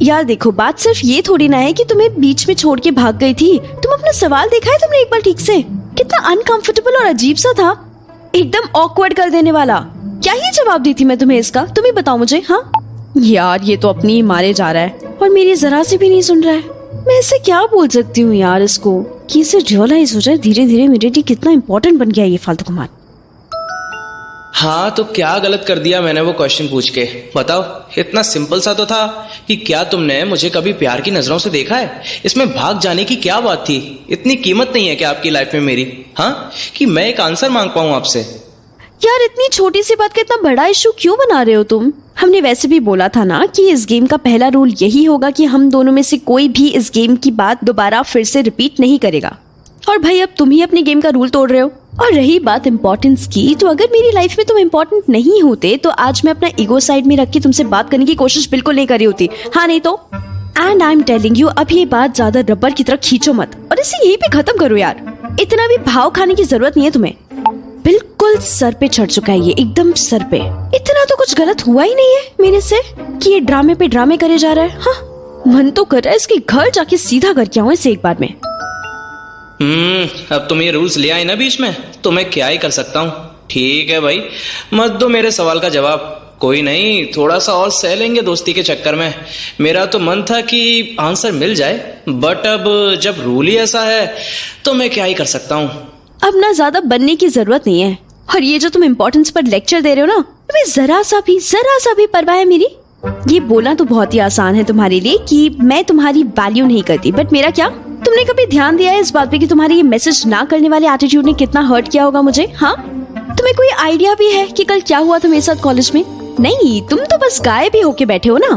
यार देखो, बात सिर्फ ये थोड़ी ना है कि तुम्हें बीच में छोड़ के भाग गई थी। तुम अपना सवाल देखा है तुमने एक बार ठीक से? कितना अनकंफर्टेबल और अजीब सा था, एकदम ऑकवर्ड कर देने वाला। क्या ही जवाब दी थी मैं तुम्हें इसका? तुम ही बताओ मुझे। हाँ यार, ये तो अपनी ही मारे जा रहा है और मेरी जरा से भी नहीं सुन रहा है। मैं ऐसे क्या बोल सकती हूँ यार इसको कि इसे रियलाइज हो जाए धीरे धीरे मेरे लिए कितना इंपॉर्टेंट बन गया ये फालतू कुमार। हाँ तो क्या गलत कर दिया मैंने वो क्वेश्चन पूछ के? बताओ। इतना सिंपल सा तो था कि क्या तुमने मुझे कभी प्यार की नजरों से देखा है? इसमें भाग जाने की क्या बात थी? इतनी कीमत नहीं है क्या आपकी लाइफ में मेरी? हाँ, कि मैं एक आंसर मांग पाऊं आपसे? यार इतनी छोटी सी बात का इतना बड़ा इशू क्यों बना रहे हो तुम? हमने वैसे भी बोला था ना कि इस गेम का पहला रूल यही होगा कि हम दोनों में से कोई भी इस गेम की बात दोबारा फिर से रिपीट नहीं करेगा। और भाई अब तुम ही अपने गेम का रूल तोड़ रहे हो। और रही बात इम्पोर्टेंस की, तो अगर मेरी लाइफ में तुम इम्पोर्टेंट नहीं होते तो आज मैं अपना ईगो साइड में रख के तुमसे बात करने की कोशिश बिल्कुल नहीं करी होती। हाँ नहीं तो? And I am telling you, अब ये बात ज्यादा रबर की तरह खींचो मत और इसे यहीं पे खत्म करो यार। इतना भी भाव खाने की जरूरत नहीं है तुम्हें। बिल्कुल सर पे चढ़ चुका है ये, एकदम सर पे। इतना तो कुछ गलत हुआ ही नहीं है मेरे से कि ये ड्रामे पे ड्रामे करे जा रहा है। हाँ, मन तो कर रहा है इसके घर जाके सीधा करके आऊं इसे एक बार में। अब तुम ये रूल्स ले आए ना बीच में, तो मैं क्या ही कर सकता हूँ। ठीक है भाई, मत दो मेरे सवाल का जवाब। कोई नहीं, थोड़ा सा और सह लेंगे दोस्ती के चक्कर में। मेरा तो मन था कि आंसर मिल जाए, बट अब जब रूल ही ऐसा है तो मैं क्या ही कर सकता हूँ। अब ना ज्यादा बनने की जरूरत नहीं है। और ये जो तुम इम्पोर्टेंस पर लेक्चर दे रहे हो ना, तुम्हें जरा सा भी परवाह है मेरी? ये बोलना तो बहुत ही आसान है तुम्हारे लिए कि मैं तुम्हारी वैल्यू नहीं करती, बट मेरा क्या? तुमने कभी ध्यान दिया है इस बात पे कि तुम्हारे ये मैसेज ना करने वाले एटीट्यूड ने कितना हर्ट किया होगा मुझे? हाँ, तुम्हें कोई आइडिया भी है कि कल क्या हुआ था मेरे साथ कॉलेज में? नहीं, तुम तो बस गायब ही होके बैठे हो ना।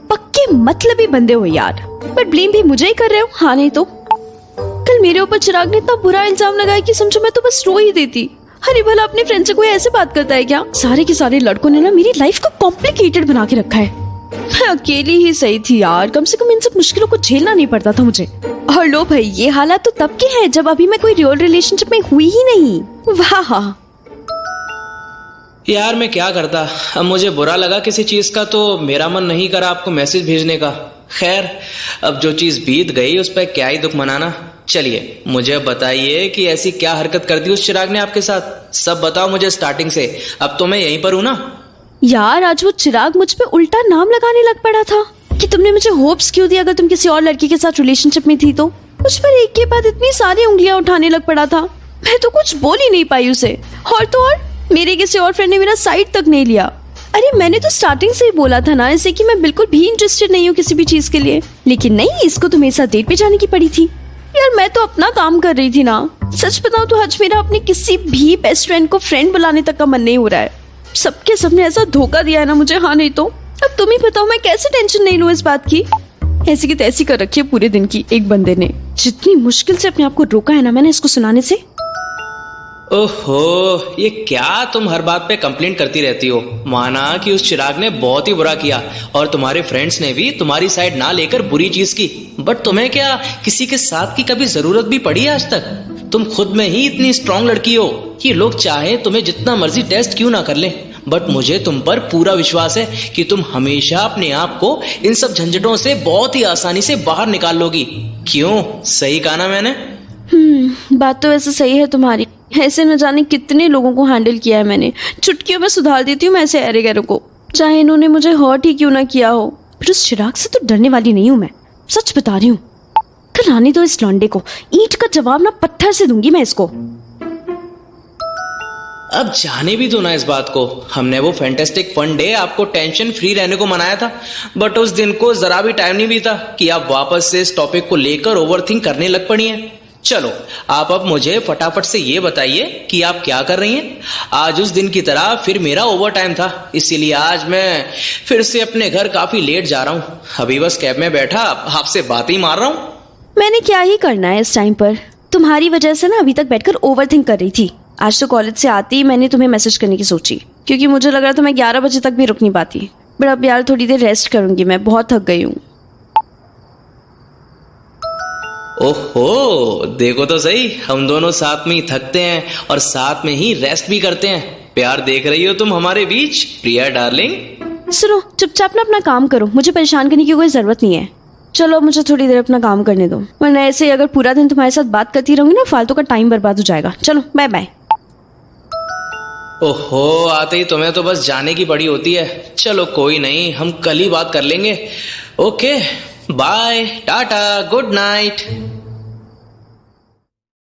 पक्के मतलबी बंदे हो यार। पर ब्लेम भी मुझे ही कर रहे हो। हाँ नहीं तो कल मेरे ऊपर चिराग ने इतना बुरा इल्जाम लगाया कि समझो मैं तो बस रो ही देती। अरे भला अपने फ्रेंड से कोई ऐसे बात करता है क्या? सारे के सारे लड़कों ने ना मेरी लाइफ को कॉम्प्लिकेटेड बना के रखा है। मैं अकेली ही सही थी यार, कम से कम इन सब मुश्किलों को झेलना नहीं पड़ता था मुझे। और लो भाई, ये हालात तो तब के हैं जब अभी मैं कोई रियल रिलेशनशिप में हुई ही नहीं। वाह यार मैं क्या करता, अब मुझे बुरा लगा किसी चीज का तो मेरा मन नहीं करा आपको मैसेज भेजने का। खैर, अब जो चीज बीत गई उस पर क्या ही दुख मनाना। चलिए मुझे बताइए कि ऐसी क्या हरकत कर दी उस चिराग ने आपके साथ, सब बताओ मुझे स्टार्टिंग से। अब तो मैं यहीं पर हूं ना। यार, आज वो चिराग मुझ पे उल्टा नाम लगाने लग पड़ा था कि तुमने मुझे होप्स क्यों दी अगर तुम किसी और लड़की के साथ रिलेशनशिप में थी तो। मुझ पर एक के बाद इतनी सारी उंगलियां उठाने लग पड़ा था, मैं तो कुछ बोल ही नहीं पाई उसे। और तो और मेरे किसी और फ्रेंड ने मेरा साइड तक नहीं लिया। अरे मैंने तो स्टार्टिंग से ही बोला था ना इसे कि मैं बिल्कुल भी इंटरेस्टेड नहीं हूँ किसी भी चीज के लिए, लेकिन नहीं, इसको तो मेरे साथ डेट पे जाने की पड़ी थी। यार मैं तो अपना काम कर रही थी ना। सच बताऊं तो आज मेरा अपने किसी भी बेस्ट फ्रेंड को फ्रेंड बुलाने तक का मन नहीं हो रहा है। सबके सबने ऐसा धोखा दिया है ना मुझे। हाँ नहीं तो अब तुम ही बताओ मैं कैसे टेंशन नहीं लूं इस बात की। ऐसी की तैसी कर रखी है पूरे दिन की एक बंदे ने। जितनी मुश्किल से अपने आप को रोका है ना मैंने इसको सुनाने से। ओहो, ये क्या तुम हर बात पे कंप्लेंट करती रहती हो। माना कि उस चिराग ने बहुत ही बुरा किया और तुम्हारे फ्रेंड्स ने भी तुम्हारी साइड ना लेकर बुरी चीज की, बट तुम्हें क्या किसी के साथ की कभी जरूरत भी पड़ी है आज तक? तुम खुद में ही इतनी स्ट्रांग लड़की हो कि लोग चाहे तुम्हें जितना मर्जी टेस्ट क्यों ना कर ले, बट मुझे तुम पर पूरा विश्वास है कि तुम हमेशा अपने आप को इन सब झंझटों से बहुत ही आसानी से बाहर निकाल लोगी। क्यों, सही कहा ना मैंने? बात तो वैसे सही है तुम्हारी। ऐसे न जाने कितने लोगों को हैंडल किया है मैंने। चुटकियों में सुधार देती हूँ मैं ऐसे अरे गैरों को, चाहे इन्होंने मुझे हर्ट ही क्यों ना किया हो। पर उस चिराग से तो डरने वाली नहीं हूँ मैं, सच बता रही हूँ। कल आने दो इस लौंडे को, ईंट का जवाब ना पत्थर से दूंगी मैं इसको। अब जाने भी दो ना इस बात को। हमने वो फैंटास्टिक फन डे आपको टेंशन फ्री रहने को मनाया था, बट उस दिन को जरा भी टाइम नहीं बीता कि आप वापस से इस टॉपिक को लेकर ओवरथिंक करने लग पड़ी हैं। चलो आप अब मुझे फटाफट से ये बताइए कि आप क्या कर रही हैं। आज उस दिन की तरह फिर मेरा ओवर टाइम था, इसीलिए आज मैं फिर से अपने घर काफी लेट जा रहा हूँ। अभी बस कैब में बैठा आपसे बात ही मार रहा हूँ। मैंने क्या ही करना है इस टाइम पर, तुम्हारी वजह से ना अभी तक बैठकर ओवरथिंक कर रही थी। आज तो कॉलेज से आती ही मैंने तुम्हें मैसेज करने की सोची, क्योंकि मुझे लग रहा था मैं 11 बजे तक भी रुक नहीं पाती। बट अब यार थोड़ी देर रेस्ट करूंगी, मैं बहुत थक गई हूँ। ओहो, देखो तो सही, हम दोनों साथ में ही थकते हैं और साथ में ही रेस्ट भी करते हैं। प्यार देख रही हो तुम हमारे बीच, प्रिया डार्लिंग। सुनो, चुपचाप ना अपना काम करो, मुझे परेशान करने की कोई जरूरत नहीं है। चलो मुझे थोड़ी देर अपना काम करने दो, वरना ऐसे ही अगर पूरा दिन तुम्हारे साथ बात करती रहूंगी ना फालतू का टाइम बर्बाद हो जाएगा। चलो बाय बाय। ओहो, आते ही तुम्हें तो बस जाने की पड़ी होती है। चलो कोई नहीं, हम कल ही बात कर लेंगे। Okay bye, tata, good night.